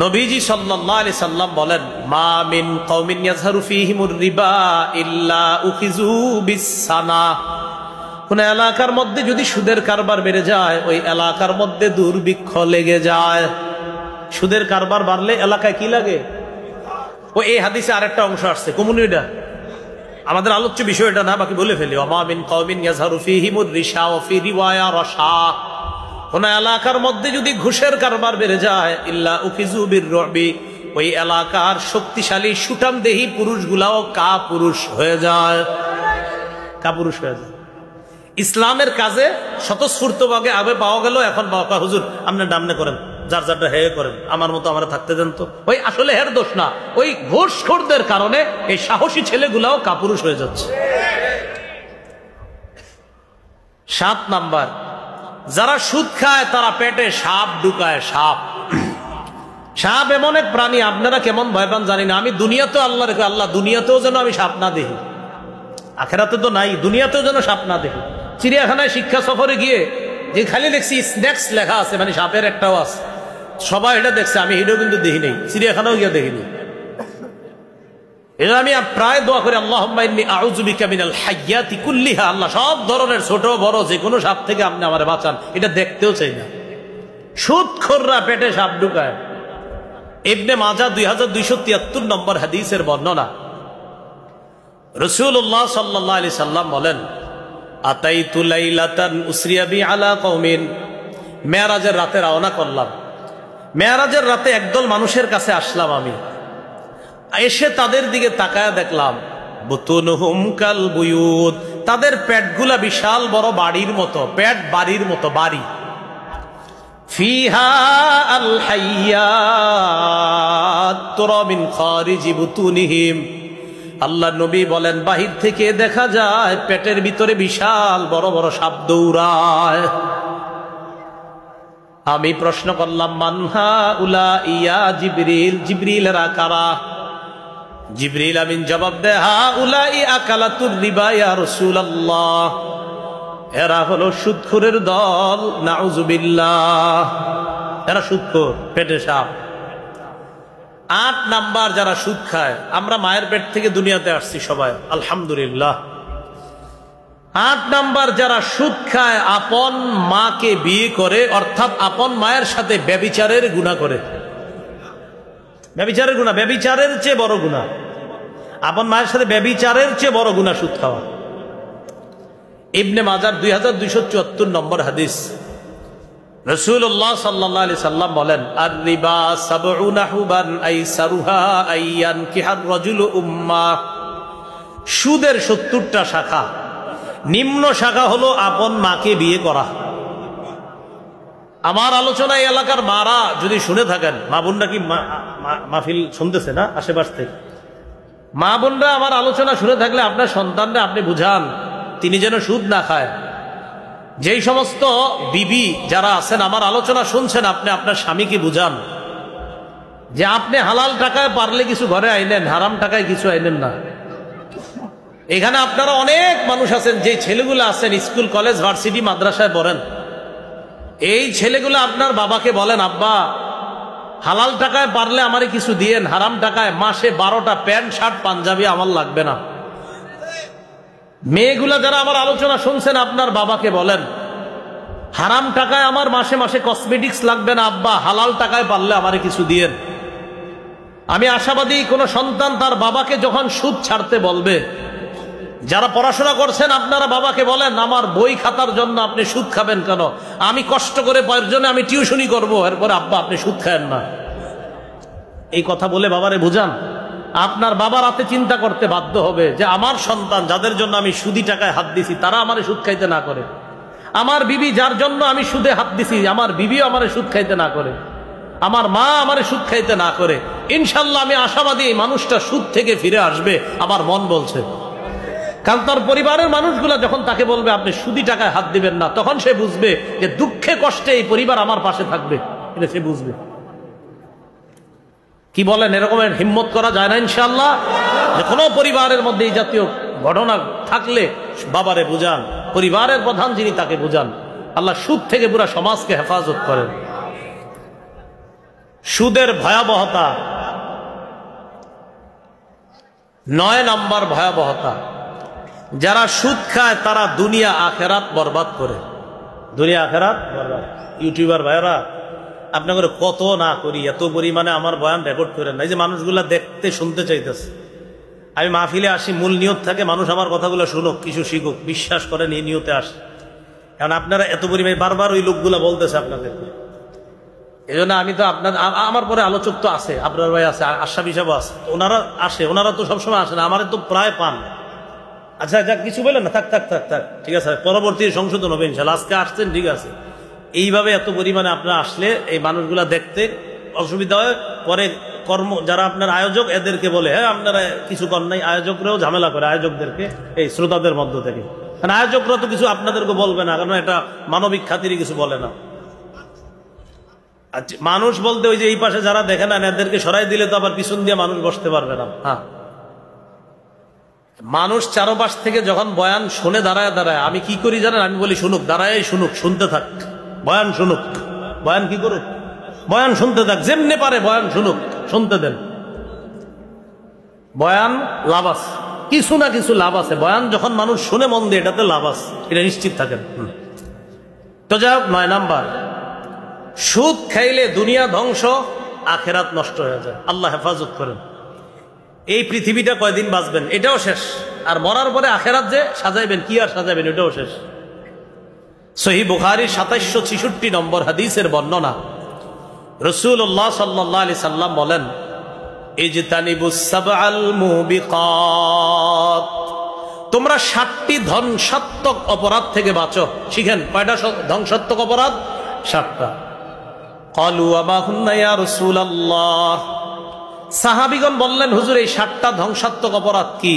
নবীজি সাল্লাল্লাহু আলাইহি সাল্লাম বলেন, মা মিন কওমিন ইয়াজহারু ফীহিমুর রিবা ইল্লা উখিযু বিসসানা। কোন এলাকার মধ্যে যদি সুদের কারবার বেড়ে যায় ওই এলাকার মধ্যে দুর্ভিক্ষ লেগে যায়। সুদের কারবার বাড়লে এলাকায় কি লাগে? ও এই হাদিসে আরেকটা অংশ আসছে, কমুনিটা আমাদের আলোচ্য বিষয় এটা না, বাকি বলে ফেলি। মা মিন কওমিন ইয়াজহারু ফীহিমুর রিশা ওয়া ফী রিওয়ায়া রাশা, কোন এলাকার মধ্যে যদি ঘুষের কারবার বেড়ে যায় ইল্লা উখিযু বির-রুবি, ওই এলাকার শক্তিশালী সুঠাম দেহী পুরুষগুলাও কাপুরুষ হয়ে যায়। কাপুরুষ হয়ে যায়। ইসলামের কাজে স্বতঃস্ফূর্তভাবে আগে পাওয়া গেল, এখন পাওয়া হুজুর আপনি নামনে করেন, যার যারটা হে করেন, আমার মতো আমরা থাকতে দেন তো। ওই আসলে হের দোষ না, ওই ঘুষখোরদের কারণে এই সাহসী ছেলেগুলাও কাপুরুষ হয়ে যাচ্ছে। 7 নাম্বার, যারা সুদ খায় তারা পেটে সাপ ঢুকায়। সাপ, সাপ এমন এক প্রাণী, আপনারা কেমন ভয় পান জানি না। আমি দুনিয়াতেও আল্লাহ রেখে, আল্লাহ দুনিয়াতেও যেন আমি সাপ না দেখি, আখেরাতে তো নাই, দুনিয়াতেও যেন সাপ না দেখি। চিড়িয়াখানায় শিক্ষা সফরে গিয়ে যে খালি দেখছি স্ন্যাক্স লেখা আছে, মানে সাপের একটাও আছে, সবাই এটা দেখছে, আমি এটাও কিন্তু দেখি নাই, চিড়িয়াখানাও গিয়ে দেখিনি। এটা আমি প্রায় দোয়া করি, আল্লাহুম্মা ইন্নী আউযু বিকা মিনাল হাইয়াতি কুল্লিহা, আল্লাহ সব ধরনের ছোট বড় যে কোনো সাপ থেকে আপনি আমারে বাঁচান। এটা দেখতেও চাই না। সুদখোররা পেটে সাপ ঢুকায়। ইবনে মাজাহ 2273 নম্বর হাদিসের বর্ণনা, রাসূলুল্লাহ সাল্লাল্লাহু আলাইহি সাল্লাম বলেন, আতাইতু লাইলাতান উসরিয়া বি আলা কওমিন, মেরাজের রাতে রওনা করলাম। মেরাজের রাতে একদল মানুষের কাছে আসলাম আমি, এসে তাদের দিকে তাকায়া দেখলাম, বুতুনহুম কাল বুয়ুত, তাদের পেটগুলা বিশাল বড় বাড়ির মতো, পেট বাড়ির মতো বাড়ি। ফিহা আল হাইয়াত তুরা মিন খারিজি বুতুনিহিম, আল্লাহ নবী বলেন বাহির থেকে দেখা যায় পেটের ভিতরে বিশাল বড় বড় সাপ দৌড়ায়। আমি প্রশ্ন করলাম, মানহা উলা ইয়া জিবরিল, জিবরিলেরা কারা? জিবরিল আমিন জবাব দেয়, হা উলাই আকালাতুর রিবা ইয়া রাসূলুল্লাহ, এরা হলো সুদখোরের দল, নাউজুবিল্লাহ। এরা সুদখোর, পেটে সাপ। 8 নাম্বার যারা সুদ খায়, আমরা মায়ের পেট থেকে দুনিয়াতে আসছি সবাই, আলহামদুলিল্লাহ। 8 নাম্বার যারা সুদ খায়, আপন মাকে বিয়ে করে, অর্থাৎ আপন মায়ের সাথে ব্যভিচারের গুনাহ করে। ব্যভিচারের গুনাহ, ব্যভিচারের চেয়ে বড় গুনাহ, আপন মায়ের সাথে ব্যভিচারের চেয়ে বড় গুনাহ সুদ খাওয়া। ইবনে মাজার 2274 নম্বর হাদিস, রাসূলুল্লাহ সাল্লাল্লাহু আলাইহি সাল্লাম বলেন, আর রিবা সাবউনা হুবান আইসারুহা আইয়ান কিহার রাজুলু উম্মা। সুদের 70টা শাখা, নিম্ন শাখা হলো আপন মাকে বিয়ে করা। আমার আলোচনা এই এলাকার মারা যদি শুনে থাকেন, মা বোনরা কি মাহফিল শুনতেছে না আশেপাশ থেকে? মা বোনরা আমার আলোচনা শুনে থাকলে আপনার সন্তানরা আপনি বুঝান তিনি যেন সুদ না খায়। যেই সমস্ত বিবি যারা আছেন আমার আলোচনা শুনছেন, আপনি আপনার স্বামীকে বুঝান যে আপনি হালাল টাকায় পারলে কিছু ঘরে আইনেন, হারাম টাকায় কিছু আইনেন না। এখানে আপনারা অনেক মানুষ আছেন, যে ছেলেগুলো আছেন স্কুল কলেজ ভার্সিটি মাদ্রাসায় পড়েন, এই ছেলেগুলো আপনার বাবাকে বলেন, আব্বা হালাল টাকায় পারলে আমারে কিছু দিয়েন, হারাম টাকায় মাসে 12টা প্যান্ট শার্ট পাঞ্জাবি আমার লাগবে না। মেয়েগুলা যারা আমার আলোচনা শুনছেন আপনার বাবাকে বলেন, হারাম টাকায় আমার মাসে মাসে কসমেটিক্স লাগবে না আব্বা, হালাল টাকায় পারলে আমারে কিছু দিয়েন। আমি আশাবাদী কোন সন্তান তার বাবাকে যখন সুদ ছাড়তে বলবে, যারা পড়াশোনা করছেন আপনারা বাবাকে বলেন, আমার বই খাতার জন্য আপনি সুদ খাবেন কেন? আমি কষ্ট করে প্রয়োজনে আমি টিউশনি করবো, এরপরে আব্বা আপনি সুদ খাবেন না। এই কথা বলে বাবারে বুঝান। আপনার বাবা রাতে চিন্তা করতে বাধ্য হবে যে আমার সন্তান যাদের জন্য আমি সুদি টাকায় হাত দিছি তারা আমারে সুদ খাইতে না করে, আমার বিবি যার জন্য আমি সুদে হাত দিছি আমার বিবিও আমারে সুদ খাইতে না করে, আমার মা আমারে সুদ খাইতে না করে। ইনশাল্লাহ আমি আশাবাদী এই মানুষটা সুদ থেকে ফিরে আসবে, আমার মন বলছে। কারণ তার পরিবারের মানুষগুলা যখন তাকে বলবে আপনি সুদি টাকায় হাত দিবেন না, তখন সে বুঝবে যে দুঃখে কষ্টে এই পরিবার আমার পাশে থাকবে, এটা সে বুঝবে। কি বলেন, এরকমের হিম্মত করা যায় না ইনশাআল্লাহ? যে কোনো পরিবারের মধ্যে এই জাতীয় ঘটনা থাকলে বাবারে বুঝান, পরিবারের প্রধান যিনি তাকে বুঝান। আল্লাহ সুদ থেকে পুরা সমাজকে হেফাজত করেন। সুদের ভয়াবহতা, 9 নাম্বার ভয়াবহতা, যারা সুদ খায় তারা দুনিয়া আখেরাত বরবাদ করে। দুনিয়া আখেরাত বরবাদ। ইউটিউবার ভাইরা আপনাদের কত না করি, এত পরিমাণে আমার বয়ান রেকর্ড করেন না। এই যে মানুষগুলা দেখতে শুনতে চাইতেছে, আমি মাহফিলে আসি মূল নিয়ত থাকে মানুষ আমার কথাগুলো শুনুক, কিছু শিখুক, বিশ্বাস করেন এই নিয়তে আসে। কারণ আপনারা এত পরিমাণে বারবার ওই লোকগুলা বলতেছে আপনাদেরকে, এই জন্য আমি তো আমার পরে আলোচক তো আছে, আপনার ভাই আছে, আশরাফ সাহেব আছে, ওনারা আসে, ওনারা তো সবসময় আসে না, আমার তো প্রায় পান। আচ্ছা যাক, কিছু বলেন না, থাক থাক থাক থাক, ঠিক আছে, পরবর্তী সংশোধন হবে ইনশাল্লাহ। আজকে আসছেন ঠিক আছে, এইভাবে এত পরিমাণে আপনারা আসলে এই মানুষগুলা দেখতে অসুবিধা হয়। পরে কর্ম যারা আপনার আয়োজক এদেরকে বলে, হ্যাঁ আপনারা কিছু কর নাই, আয়োজকরাও ঝামেলা করে আয়োজকদেরকে, এই শ্রোতাদের মধ্য থেকে। কারণ আয়োজকরা তো কিছু আপনাদেরকে বলবে না, কারণ এটা মানবিক খাতিরই কিছু বলে না। মানুষ বলতে ওই যে এই পাশে যারা দেখে না এদেরকে সরাই দিলে তো আবার পিছন দিয়ে মানুষ বসতে পারবে না। হ্যাঁ, মানুষ চারপাশ থেকে যখন বয়ান শুনে দাঁড়ায় দাঁড়ায়, আমি কি করি জানেন? আমি বলি শুনুক, দাঁড়ায় শুনুক, শুনতে থাক, বয়ান শুনুক। বয়ান কি করুক? বয়ান শুনতে থাক, যেমনি পারে বয়ান শুনুক, শুনতে দেন। বয়ান লাভ আছে, কিছু না কিছু লাভ আছে। বয়ান যখন মানুষ শুনে মন দিয়ে, এটাতে লাভ আছে, এটা নিশ্চিত থাকেন। তো যাই হোক, 9 নাম্বার, সুদ খাইলে দুনিয়া ধ্বংস, আখেরাত নষ্ট হয়ে যায়। আল্লাহ হেফাজত করেন। এই পৃথিবীটা কয়দিন বাঁচবেন, এটাও শেষ। আর মরার পরে আখেরাত যে সাজাইবেন, কি আর সাজাইবেন, এটাও শেষ। সহিহ বুখারীর 2766 নম্বর হাদিসের বর্ণনা, রাসূলুল্লাহ সাল্লাল্লাহু আলাইহি সাল্লাম বলেন, ইজতানিবুস সাবআল মুবিকাত, তোমরা 7টি ধ্বংসাত্মক অপরাধ থেকে বাঁচো। শিখেন, কয়টা ধ্বংসাত্মক অপরাধ? 7টা। ক্বালু ওয়া মা হুন্না ইয়া রাসূলুল্লাহ, সাহাবীগণ বললেন, হুজুর এই 7টা ধ্বংসাত্মক অপরাধ কি?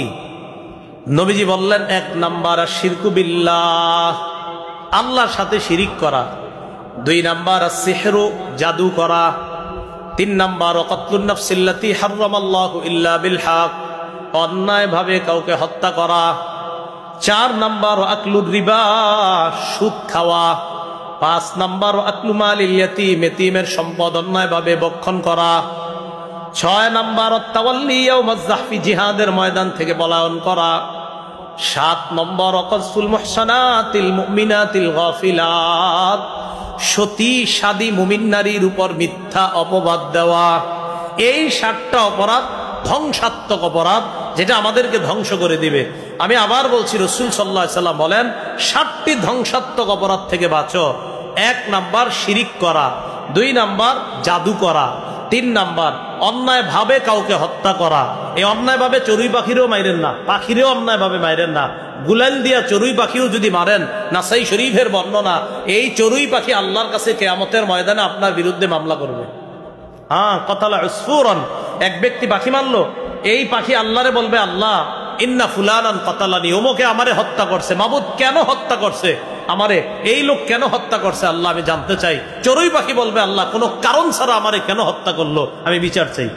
নবীজি বললেন, 1 নাম্বার আশ-শিরকু বিল্লাহ, আল্লাহর সাথে শিরিক করা। 2 নাম্বার আস-সিহরু, জাদু করা। 3 নাম্বার ওয়াকাতলুন নাফসিল্লাতী হারামাল্লাহু ইল্লা বিল হক, অন্যায়ভাবে কাউকে হত্যা করা। 4 নাম্বার আকলুর রিবা, সুদ খাওয়া। 5 নাম্বার আকলু মালিল ইয়াতীম, এতিমের সম্পদ অন্যায়ভাবে ভক্ষণ করা। 6 নাম্বার তাওয়াল্লি ইয়াউমাজ যাহফি, জিহাদের ময়দান থেকে পলায়ন করা। 7 নম্বর অকসফুল মুহসানাতিল মুমিনাতিল গাফিলাত, সতী সাদী মুমিন নারীর উপর মিথ্যা অপবাদ দেওয়া। এই 7টা অপরাধ ধ্বংসাত্মক অপরাধ, যেটা আমাদেরকে ধ্বংস করে দিবে। আমি আবার বলছি, রাসূল সাল্লাল্লাহু আলাইহি সাল্লাম বলেন 7টি ধ্বংসাত্মক অপরাধ থেকে বাঁচো। 1 নাম্বার শিরিক করা, 2 নাম্বার জাদু করা, 3 নাম্বার অন্যায় ভাবে কাউকে হত্যা করা। এই অন্যায় ভাবে চড়ুই পাখিরও মাইরেন না, পাখিরেও অন্যায় ভাবে মাইরেন না। গুলাল দিয়া চড়ুই পাখিও যদি মারেন, নাসাই শরীফের বর্ণনা, এই চড়ুই পাখি আল্লাহর কাছে কিয়ামতের ময়দানে আপনার বিরুদ্ধে মামলা করবে। হ্যাঁ, কতালা উসফুরান, এক ব্যক্তি পাখি মারলো, এই পাখি আল্লাহরে বলবে, আল্লাহ ইন্না ফুলানান কতালানি, ওমকে আমারে হত্যা করছে। মাবুদ কেন হত্যা করছে আমারে? এই লোক কেন হত্যা করছে আল্লাহ, আমি জানতে চাই। চড়ুই পাখি বলবে, আল্লাহ কোনো কারণ ছাড়া আমারে কেন হত্যা করলো, আমি বিচার চাই।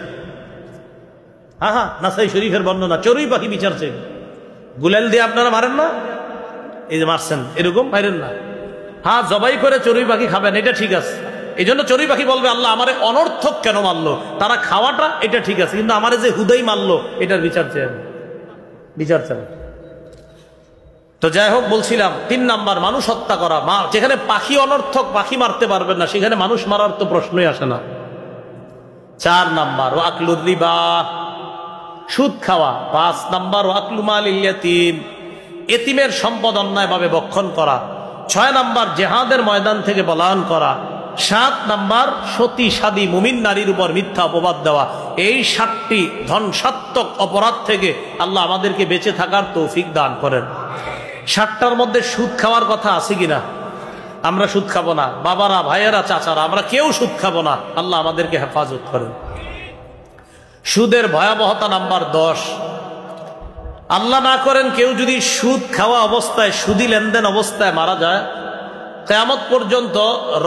হ্যাঁ হ্যাঁ, নাসাই শরীফের বর্ণনা, চড়ুই পাখি বিচার চাই। গুলাল দিয়ে আপনারা মারেন না, এই যে মারছেন, এরকম মারেন না। হ্যাঁ, জবাই করে চড়ুই পাখি খাবেন, এটা ঠিক আছে। এই জন্য চড়ুই পাখি বলবে, আল্লাহ আমারে অনর্থক কেন মারলো? তারা খাওয়াটা এটা ঠিক আছে, কিন্তু আমারে যে হুদাই মারলো, এটার বিচার চাই, বিচার চাই। তো যাই হোক, বলছিলাম 3 নাম্বার মানুষ হত্যা করা। যেখানে পাখি অনর্থক, পাখি মারতে পারবেন না, সেখানে মানুষ মারার তো প্রশ্নই আসে না। 4 নাম্বার আকলুর রিবা, সুদ খাওয়া। 5 নাম্বার আকলু মালিল ইয়াতীম, এতিমের সম্পদ অন্যায়ভাবে ভক্ষণ করা। 6 নাম্বার জিহাদের ময়দান থেকে পলায়ন করা। 7 নাম্বার সতী সাদী মুমিন নারীর উপর মিথ্যা অপবাদ দেওয়া। এই 7টি ধ্বংসাত্মক অপরাধ থেকে আল্লাহ আমাদেরকে বেঁচে থাকার তৌফিক দান করেন। 7টার মধ্যে সুদ খাওয়ার কথা আছে কিনা? আমরা সুদ খাবো না, বাবারা, ভাইয়েরা, চাচারা, আমরা কেউ সুদ খাবো না। আল্লাহ আমাদেরকে হেফাজত করেন। সুদের ভয়াবহতা নাম্বার 10। আল্লাহ না করেন কেউ যদি সুদ খাওয়া অবস্থায়, সুদী লেনদেন অবস্থায় মারা যায়, কিয়ামত পর্যন্ত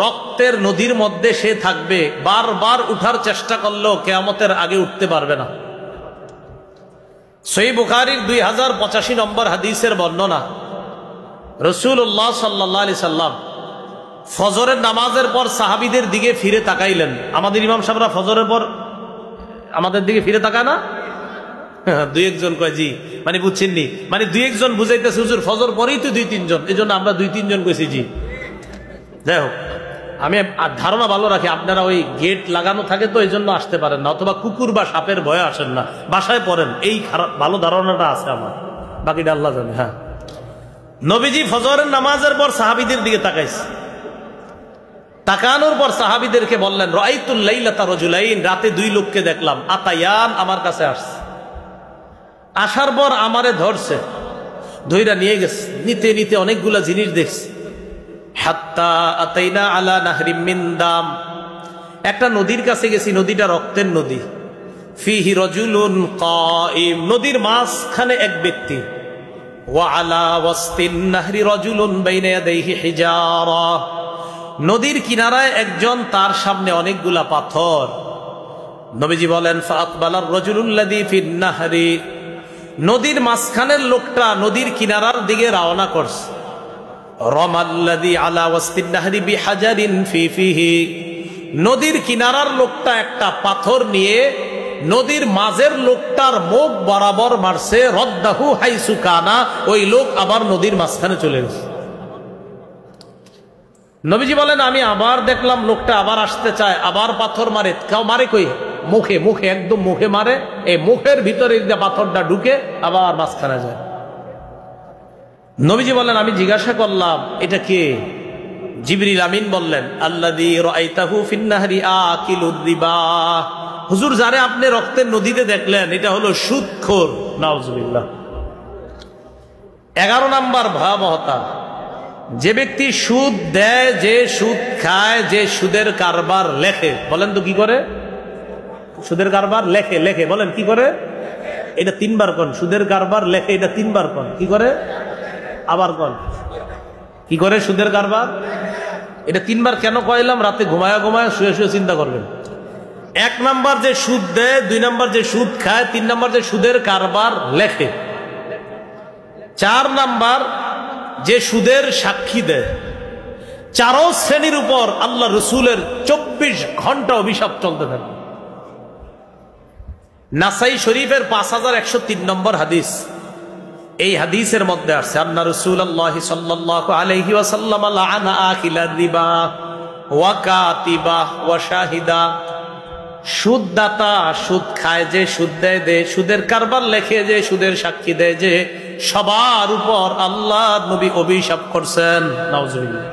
রক্তের নদীর মধ্যে সে থাকবে। বারবার উঠার চেষ্টা করলেও কিয়ামতের আগে উঠতে পারবে না। সহিহ বুখারীর 2085 নম্বর হাদিসের বর্ণনা, রাসূলুল্লাহ সাল্লাল্লাহু আলাইহি সাল্লাম ফজরের নামাজের পর সাহাবীদের দিকে ফিরে তাকাইলেন। আমাদের ইমাম সাহেবরা ফজরের পর আমাদের দিকে ফিরে তাকায় না? 2-1 জন কয় জি, মানে বুঝছেননি, মানে 2-1 জন বুঝাইতেছে, হুজুর ফজর পরেই তো 2-3 জন, এই জন্য আমরা 2-3 জন কইছি জি। যাই হোক, আমি ধারণা ভালো রাখি, আপনারা ওই গেট লাগানো থাকে তো এই জন্য আসতে পারেন না, অথবা কুকুর বা সাপের ভয়ে আসেন না, বাসায় পড়েন, এই ভালো ধারণাটা আছে আমার, বাকিটা আল্লাহ জানে। হ্যাঁ, নবীজি ফজরের নামাজের পর সাহাবীদের দিকে তাকাইছে। তাকানোর পর সাহাবীদেরকে বললেন, রাআইতুল লাইলাতা রাজুলাইন, রাতে 2 লোককে দেখলাম, আতায়ান, আমার কাছে আসছে। আসার পর আমারে ধরছে, ধইরা নিয়ে গেছে, নিতে নিতে অনেকগুলা জিনিস দেখছে। হাত্তা আতাইনা আলা নাহরিম মিন দাম, একটা নদীর কাছে গেছি, নদীটা রক্তের নদী। ফিহি রাজুলুন কাইম, নদীর মাঝখানে এক ব্যক্তি। ওয়া আলা ওয়াসতিন নাহরি রাজুলুন বাইনা ইয়াদাইহি হিজারা, নদীর কিনারায় একজন, তার সামনে অনেকগুলা পাথর। নবীজি বলেন, ফাআকবালার রাজুলুল্লাযী ফিন নাহরি, নদীর মাঝখানের লোকটা নদীর কিনারার দিকে রওনা করছে। রামাল্লাযী আলা ওয়াসতিন নাহরি বিহাজারিন ফি ফিহি, নদীর কিনারার লোকটা একটা পাথর নিয়ে নদীর মাঝের লোকটার মুখ বরাবর মারছে। রদ্দাহু হাইসু কানা, ওই লোক আবার নদীর মাঝখানে চলে গেছে। নবীজি বলেন, আমি আবার দেখলাম লোকটা আবার আসতে চায়, আবার পাথর মারে। কেউ মারে কই? মুখে, মুখে, একদম মুখে মারে। এই মুখের ভিতরে যে পাথরটা ঢুকে আবার মাঝখানে যায়। নবীজি বলেন, আমি জিজ্ঞাসা করলাম এটা কে? জিবরিল আমিন বললেন, আল্লাযী রাআইতাহু ফিন নাহরি আকিলুর রিবা, হুজুর যারে আপনি রক্তের নদীতে দেখলেন এটা হলো সুদখোর। নাউজুবিল্লাহ। 11 নাম্বার ভয়াবহতা, যে ব্যক্তি সুদ দেয়, যে সুদ খায়, যে সুদের কারবার লেখে। বলেন তো কি করে? সুদের কারবার লেখে, লেখে, বলেন কি করে? এটা 3 বার কোন, সুদের কারবার লেখে, এটা 3 বার কোন, কি করে? আবার কোন, কি করে সুদের কারবার? এটা 3 বার কেন কইলাম? রাতে ঘুমায়া ঘুমায়া শুয়ে শুয়ে চিন্তা করবেন। 1 নাম্বার যে সুদ দেয়, 2 নাম্বার যে সুদ খায়, 3 নাম্বার যে সুদের কারবার লেখে। 4 নাম্বার, যে সুদের সাক্ষী দেয়। 4 শ্রেণীর উপর আল্লাহ রসুলের 24 ঘন্টা অভিশাপ চলতে থাকে। নাসাই শরীফের 5103 নম্বর হাদিস, এই হাদিসের মধ্যে আছে আন্না রাসূলুল্লাহ সাল্লাল্লাহু আলাইহি ওয়াসাল্লাম লাআনা আকিলার রিবা ওয়া কাতিবা ওয়া শাহিদা। সুদদাতা, সুদ খায় যে, সুদ দেয় যে, সুদের কারবার লেখে যে, সুদের সাক্ষী দেয় যে, সবার উপর আল্লাহ নবী অভিশাপ করছেন। নাউজুবিল্লাহ।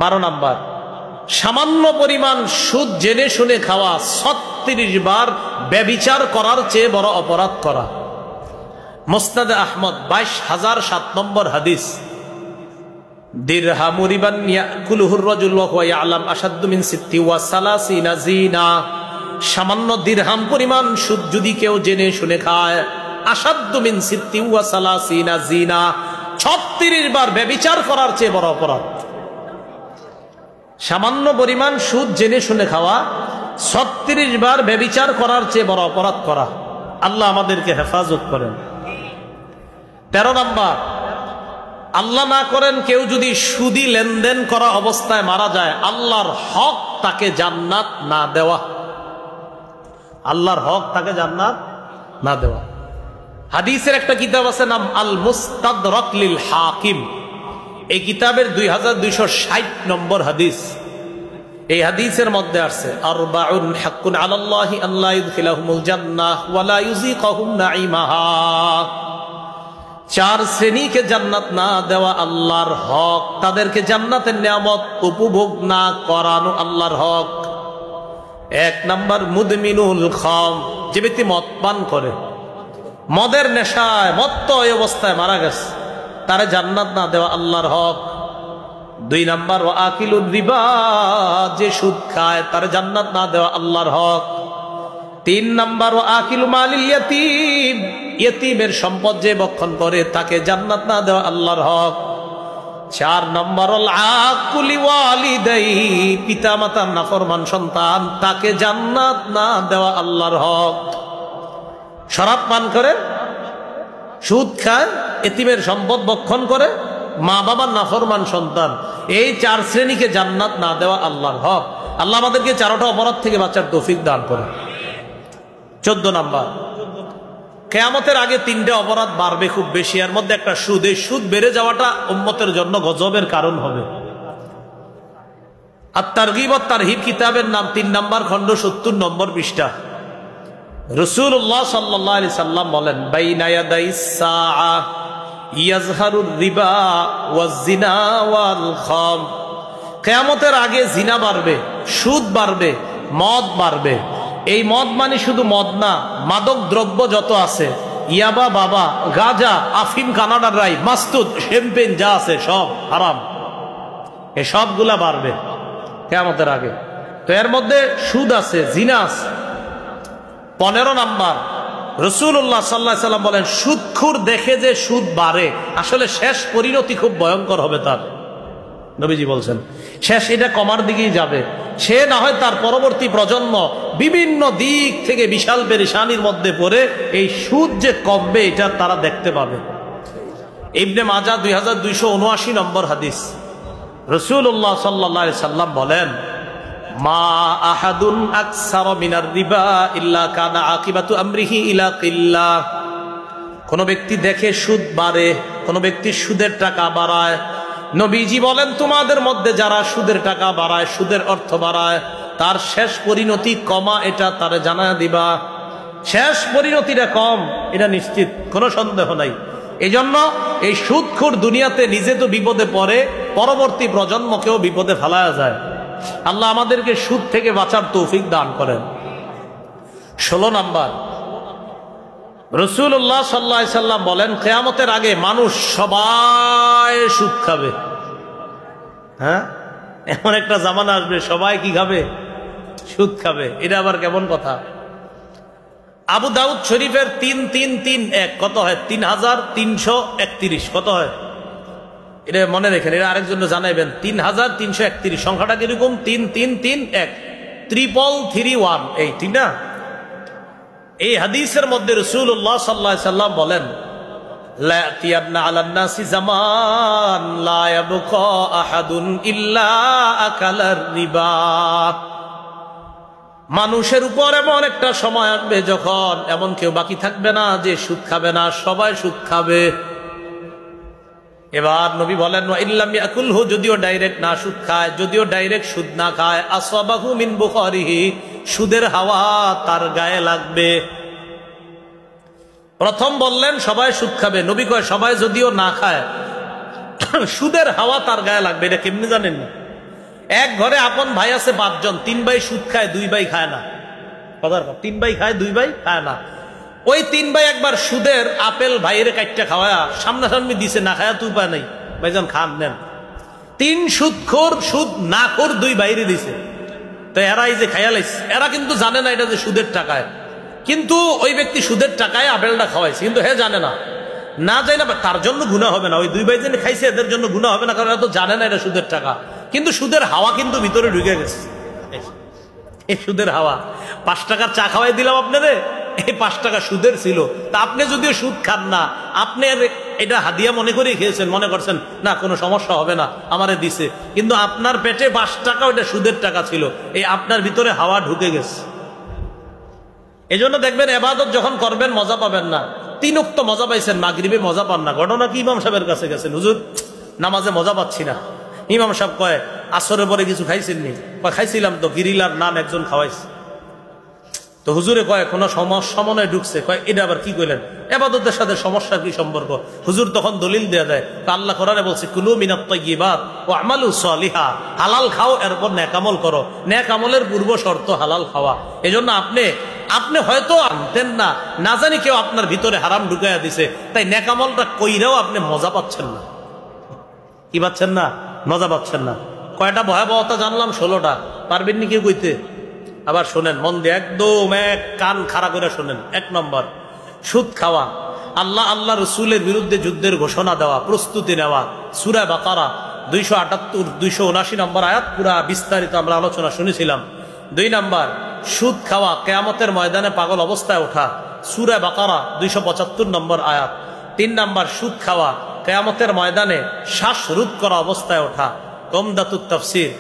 12 নাম্বার, সামান্য পরিমাণ সুদ জেনে শুনে খাওয়া 36 বার ব্যভিচার করার চেয়ে বড় অপরাধ করা। মুসনাদে আহমদ 22007 নম্বর হাদিস, দিরহামু রিবান ইয়াকুলুহুর রাজুল ওয়া হুয়া ইয়ালাম আশাদ্দু মিন 36 জিনা। সামান্য দিরহাম পরিমাণ সুদ যদি কেউ জেনে শুনে খায়, আশাদ্দু মিন 36 জিনা, 36 বার ব্যভিচার করার চেয়ে বড় অপরাধ। সামান্য পরিমাণ সুদ জেনে শুনে খাওয়া, 36 বার ব্যভিচার করার চেয়ে বড় অপরাধ করা। আল্লাহ আমাদেরকে হেফাজত করেন। 13 নাম্বার, আল্লাহ না করেন কেউ যদি সুদি লেনদেন করা অবস্থায় মারা যায়, আল্লাহর হক তাকে জান্নাত না দেওয়া। আল্লাহর হক তাকে জান্নাত না দেওয়া। হাদিসের একটা কিতাব আছে নাম আল মুস্তাদরাক লিল হাকিম, এই কিতাবের 2260 নম্বর হাদিস। এই হাদিসের মধ্যে আছে আরবাউন হাক্কুন আলাল্লাহি আল্লা ইউদখিলাহুমুল জান্নাহ ওয়া লা ইউযিকাহুম নাঈমাহা। 4 শ্রেণীকে জান্নাত না দেওয়া আল্লাহর হক, তাদেরকে জান্নাতের নিয়ামত উপভোগ না করানো আল্লাহর হক। 1 নাম্বার, মুদমিনুল খাম, যে ব্যক্তি মদ পান করে, মদের নেশায় মত্ত এই অবস্থায় মারা গেছে, তারে জান্নাত না দেওয়া আল্লাহর হক। 2 নাম্বার, ওয়া আকিলুর রিবা, যে সুদ খায়, তারে জান্নাত না দেওয়া আল্লাহর হক। 3 নাম্বার, ওয়া আকিলু মালিল ইয়াতীম, ইয়তীমের সম্পদ যে ভক্ষণ করে, তাকে জান্নাত না দেওয়া আল্লাহর হক। 4 নাম্বার, আল আকুলি ওয়ালিদাইহি, পিতা মাতার নাফরমান সন্তান, তাকে জান্নাত না দেওয়া আল্লাহর হক। শরাব পান করে, সুদ খায়, এতিমের সম্পদ ভক্ষণ করে, মা বাবার নাফরমান সন্তান, এই 4 শ্রেণীকে জান্নাত না দেওয়া আল্লাহর হক। আল্লাহ আমাদেরকে 4টা অপরাধ থেকে বাঁচার তৌফিক দান করে। 14 নাম্বার, কিয়ামতের আগে 3টে অপরাধ বাড়বে খুব বেশি, এর মধ্যে একটা সুদ। এই সুদ বেড়ে যাওয়াটা উম্মতের জন্য গজবের কারণ হবে। আত-তারগীব ওয়াত তারহিব কিতাবের নাম 3 নাম্বার খণ্ড 70 নম্বর পৃষ্ঠা। রাসূলুল্লাহ সাল্লাল্লাহু আলাইহি সাল্লাম বলেন, বাইনা ইয়াদাইস সাআ ইয়াজহারুর রিবা ওয়াজ জিনা ওয়াল খাম। কিয়ামতের আগে জিনা বাড়বে, সুদ বাড়বে, মদ বাড়বে। এই মদ মানে শুধু মদ না, মাদক দ্রব্য যত আছে, ইয়াবা, বাবা, গাঁজা, আফিম, কানাডার রাই, মাস্তুদ, শ্যাম্পেন যা আছে সব হারাম। এই সবগুলা বাড়বে কিয়ামতের আগে। তো এর মধ্যে সুদ আছে, জিনা আছে। 15 নাম্বার, রাসূলুল্লাহ সাল্লাল্লাহু আলাইহি সাল্লাম বলেন, সুদখোর দেখে যে সুদ বাড়ে, আসলে শেষ পরিণতি খুব ভয়ঙ্কর হবে তার। নবীজি বলছেন শেষ এটা কমার দিকেই যাবে। সে না হয় তার পরবর্তী প্রজন্ম বিভিন্ন দিক থেকে বিশাল পেরেশানির মধ্যে পড়ে এই সুদ যে কমবে এটা তারা দেখতে পাবে। ইবনে মাজাহ 2279 নম্বর হাদিস, রাসূলুল্লাহ সাল্লাল্লাহু আলাইহি সাল্লাম বলেন, মা আহাদুন আকসার মিনার রিবা ইল্লা কানা আকিবাতু আমরিহি ইলা কিল্লাহ। কোন ব্যক্তি দেখে সুদ বাড়ে, কোন ব্যক্তি সুদের টাকা বাড়ায়, নবীজি বলেন তোমাদের মধ্যে যারা সুদের টাকা বাড়ায়, সুদের অর্থ বাড়ায়, তার শেষ পরিণতি কমা, এটা তারে জানায় দিবা। শেষ পরিণতিটা কম, এটা নিশ্চিত, কোনো সন্দেহ নাই। এই জন্য এই সুদখোর দুনিয়াতে নিজে তো বিপদে পড়ে, পরবর্তী প্রজন্মকেও বিপদে ফেলায়া যায়। আল্লাহ আমাদেরকে সুদ থেকে বাঁচার তৌফিক দান করেন। 16 নাম্বার, রাসূলুল্লাহ সাল্লাল্লাহু আলাইহি সাল্লাম বলেন, কিয়ামতের আগে মানুষ সবাই সুদ খাবে। হ্যাঁ, এমন একটা জামানা আসবে সবাই কি খাবে? সুদ খাবে। এটা আবার কেমন কথা? আবু দাউদ শরীফের 3331 কত হয়? 3331 কত হয়? এটা মনে রেখেন, এটা আরেকজন জানাইবেন। 3331 সংখ্যাটা কিরকম? 3331 3331 এই ঠিক না? এই হাদিসের মধ্যে রাসূলুল্লাহ সাল্লাল্লাহু আলাইহি সাল্লাম বলেন, লা ইয়াতিয়ান্না আলান নাসি জামান লা ইয়াবকা আহাদুন ইল্লা আকালার রিবা। মানুষের উপর এমন একটা সময় আসবে যখন এমন কেউ বাকি থাকবে না যে সুদ খাবে না, সবাই সুদ খাবে। এবার নবী বলেন ওয়া ইল্লাম ইয়াকুলহু, যদিও ডাইরেক্ট না সুদ খায়, যদিও ডাইরেক্ট সুদ না খায়, আসওয়াবাহু মিন বুখারিহি, সুদের হাওয়া তার গায়ে লাগবে। প্রথম বললেন সবাই সুদ খাবে, নবী কয় সবাই যদিও না খায় সুদের হাওয়া তার গায়ে লাগবে। এটা কেমনি জানেন না? এক ঘরে আপন ভাই আছে 5 জন, 3 ভাই সুদ খায়, 2 ভাই খায় না। কথার কথা, 3 ভাই খায়, 2 ভাই খায় না। ওই 3 ভাই একবার সুদের আপেল ভাইয়ের কাটটা খাওয়া সামনাসামনি দিছে, না খায়া তো উপায় নাই, ভাইজান খান নেন। 3 সুদখোর, সুদ না খোর 2 বাইরে দিছে। তো এরা এই যে খায়া লাইছে, এরা কিন্তু জানে না এটা যে সুদের টাকায়, কিন্তু ওই ব্যক্তি সুদের টাকায় আপেলটা খাওয়াইছে, কিন্তু হে জানে না। না যাই না, তার জন্য গুনাহ হবে না। ওই 2 ভাই যে খাইছে এদের জন্য গুনাহ হবে না, কারণ এরা তো জানে না এটা সুদের টাকা, কিন্তু সুদের হাওয়া কিন্তু ভিতরে ঢুকে গেছে। এই সুদের হাওয়া। 5 টাকার চা খাওয়াই দিলাম আপনাদের, এই 5 টাকা সুদের ছিল। তা আপনি যদিও সুদ খান না, আপনি এটা হাদিয়া মনে করে খেয়েছেন, মনে করছেন না কোনো সমস্যা হবে না, আমারে দিছে, কিন্তু আপনার পেটে 5 টাকা ওটা সুদের টাকা ছিল। এই আপনার ভিতরে হাওয়া ঢুকে গেছে। এজন্য দেখবেন ইবাদত যখন করবেন মজা পাবেন না। 3 ওয়াক্ত মজা পাইছেন, মাগরিবে মজা পান না। ঘটনা কি, ইমাম সাহেবের কাছে গেছেন, হুজুর নামাজে মজা পাচ্ছি না। ইমাম সাহেব কয় আসরের পরে কিছু খাইছেননি? কয় খাইছিলাম তো, গিরিলার নান একজন খাওয়াইছে। তো হুজুরে কয় কোনো সমস্যা মনে ঢুকছে। কয় এটা আবার কি কইলেন? ইবাদতের সাথে সমস্যার কি সম্পর্ক? হুজুর তখন দলিল দেয়া দেয়, আল্লাহ কোরআনে বলছে কুলু মিনাত তাইয়্যিবাত ওয়া আমালু সলিহা, হালাল খাও এরপর নেক আমল করো। নেক আমলের পূর্ব শর্ত হালাল খাওয়া। এজন্য আপনি হয়তো আনতেন না, না জানি কেউ আপনার ভিতরে হারাম ঢুকাইয়া দিছে, তাই নেক আমলটা কইরাও আপনি মজা পাচ্ছেন না। কি পাচ্ছেন না? মজা পাচ্ছেন না। কয়টা ভয়াবহতা জানলাম? 16টা। পারবেন নি কেউ কইতে? আবার শোনেন মন দিয়ে, একদম এক কান খাড়া করে শোনেন। 1 নম্বর, সুদ খাওয়া। আল্লাহ রসুলের বিরুদ্ধে যুদ্ধের ঘোষণা দেওয়া, প্রস্তুতি নেওয়া। সূরা বাকারা 278 279 নম্বর আয়াত, পুরা বিস্তারিত আমরা আলোচনা শুনেছিলাম। 2 নম্বর, সুদ খাওয়া, কিয়ামতের ময়দানে পাগল অবস্থায় ওঠা। সূরা বাকারা 275 নম্বর আয়াত। 3 নম্বর, সুদ খাওয়া, কিয়ামতের ময়দানে শ্বাসরোধ করা অবস্থায় ওঠা। উমদাতুত তাফসীর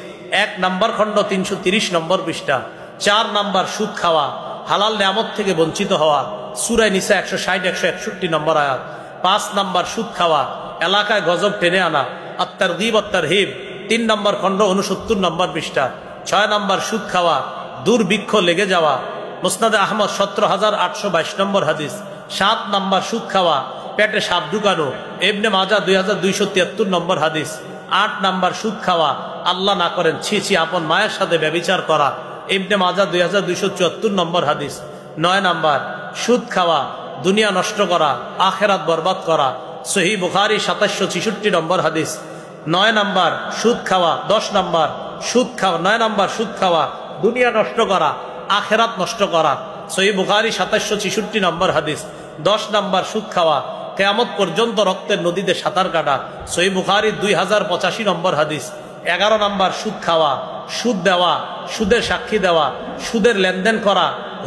1 নম্বর খণ্ড 330 নম্বর পৃষ্ঠা। 4 নম্বর, সুদ খাওয়া, হালাল নিয়ামত থেকে বঞ্চিত হওয়া। সূরা নিসা 160 161 নম্বর আয়াত। 5 নম্বর, সুদ খাওয়া, এলাকায় গজব টেনে আনা। আত-তারগীব ওয়াত-তারহীব 3 নম্বর খণ্ড 69 নম্বর পৃষ্ঠা। 6 নম্বর, সুদ খাওয়া, দুর্ভিক্ষ লেগে যাওয়া। মুসনাদে আহমদ 17822 নম্বর হাদিস। 7 নম্বর, সুদ খাওয়া, পেটে সাপ ঢুকানো। ইবনে মাজাহ 2273 নম্বর হাদিস। 8 নম্বর, সুদ খাওয়া, আল্লাহ না করেন ছি ছি আপন মায়ের সাথে ব্যভিচার করা। ইবনে মাজাহ 2274 নম্বর হাদিস। 9 নম্বর, সুদ খাওয়া, দুনিয়া নষ্ট করা, আখেরাত বরবাদ করা। সহিহ বুখারী 2766 নম্বর হাদিস। 9 নম্বর, সুদ খাওয়া। 10 নম্বর, সুদ খাওয়া। 9 নম্বর, সুদ খাওয়া, দুনিয়া নষ্ট করা, আখেরাত নষ্ট করা। সহিহ বুখারী 2766 নম্বর হাদিস। 10 নম্বর, সুদ খাওয়া, কিয়ামত পর্যন্ত রক্তের নদীতে সাঁতার কাটা। সহিহ বুখারী 2085 নম্বর হাদিস। 11 নম্বর, সুদ খাওয়া, সুদ দেওয়া, সুদের সাক্ষী দেওয়া, সুদের লেনদেন করা,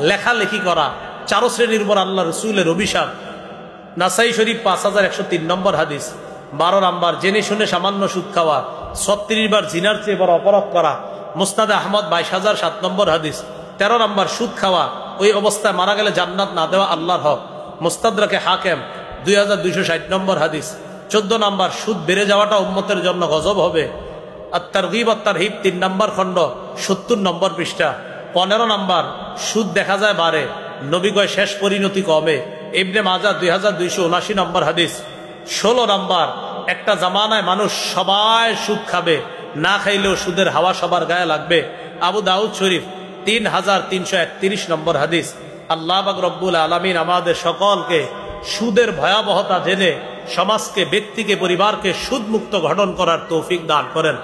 লেখালেখি করা। 4 শ্রেণীর উপর আল্লাহ রসুলের অভিশাপ। নাসাই শরীফ 5103 নম্বর হাদিস। 12 নম্বর, জেনে শুনে সামান্য সুদ খাওয়া। 36 বার জিনার চেয়ে বড় অপরাধ করা। মুসনাদে আহমদ 22007 নম্বর হাদিস। 13 নম্বর, সুদ খাওয়া, ওই অবস্থায় মারা গেলে জান্নাত না দেওয়া আল্লাহর হক। মুস্তাদরাকে হাকিম 2260 নম্বর হাদিস। 14 নম্বর, সুদ বেড়ে যাওয়াটা উম্মতের জন্য গজব হবে। আত-তারগীব ওয়াত-তারহীব 3 নম্বর খণ্ড 70 নম্বর পৃষ্ঠা। 15 নম্বর, সুদ দেখা যায় বাড়ে, নবী কয় শেষ পরিণতি কমে। ইবনে মাজাহ 2279 নম্বর হাদিস। 16 নম্বর, একটা জামানায় মানুষ সবাই সুদ খাবে, না খাইলেও সুদের হাওয়া সবার গায়ে লাগবে। আবু দাউদ শরীফ 3331 নম্বর হাদিস। আল্লাহ পাক রব্বুল আলামিন আমাদের সকলকে সুদের ভয়াবহতা জেনে সমাজকে, ব্যক্তিকে, পরিবারকে সুদমুক্ত গঠন করার তৌফিক দান করেন।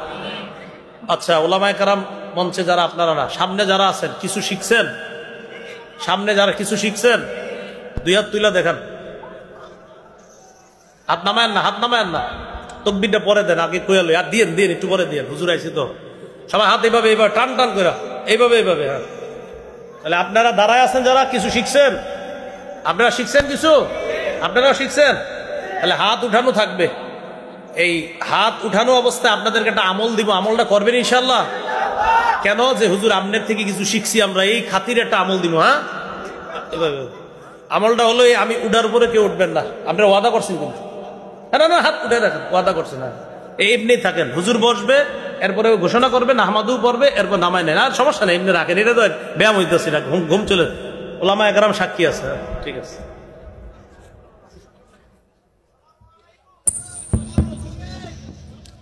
আচ্ছা, ওলামায়ে কেরাম মঞ্চে যারা, আপনারা না, সামনে যারা আছেন, কিছু শিখছেন? সামনে যারা কিছু শিখছেন 2 হাত তুলে দেখান। হাত নামায়েন না, হাত নামায়েন না, তাকবীরটা পরে দেন, আগে কইয়া লই। আর দিন একটু পরে দিন, হুজুর আইছি তো। সবাই হাত এইভাবে এইভাবে টান টান করে, এইভাবে। হ্যাঁ, তাহলে আপনারা দাঁড়ায় আছেন যারা, কিছু শিখছেন? আপনারা শিখছেন কিছু? আপনারাও শিখছেন? তাহলে হাত উঠানো থাকবে। এই হাত উঠানো অবস্থায় আপনাদেরকে একটা আমল দিব, আমলটা করবেন ইনশাল্লাহ? কেন? যে হুজুর আপনার থেকে কিছু শিখছি আমরা, এই খাতির একটা আমল দিব। হ্যাঁ, আমলটা হলো আমি উঠার উপরে কেউ উঠবেন না। আপনারা ওয়াদা করছেন কিন্তু? না না, হাত উঠে রাখেন, ওয়াদা করছেন। এমনি থাকেন, হুজুর বসবে, এরপরে ঘোষণা করবে, আহমাদু পড়বে, এরপর নামায় নেন। আর সমস্যা নেই, এমনি রাখেন। এটা তো ব্যায়াম হইতেছে না, ঘুম চলে। ওলামা একরাম সাক্ষী আছে। ঠিক আছে।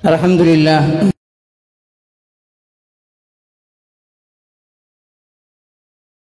আলহামদুলিল্লাহ।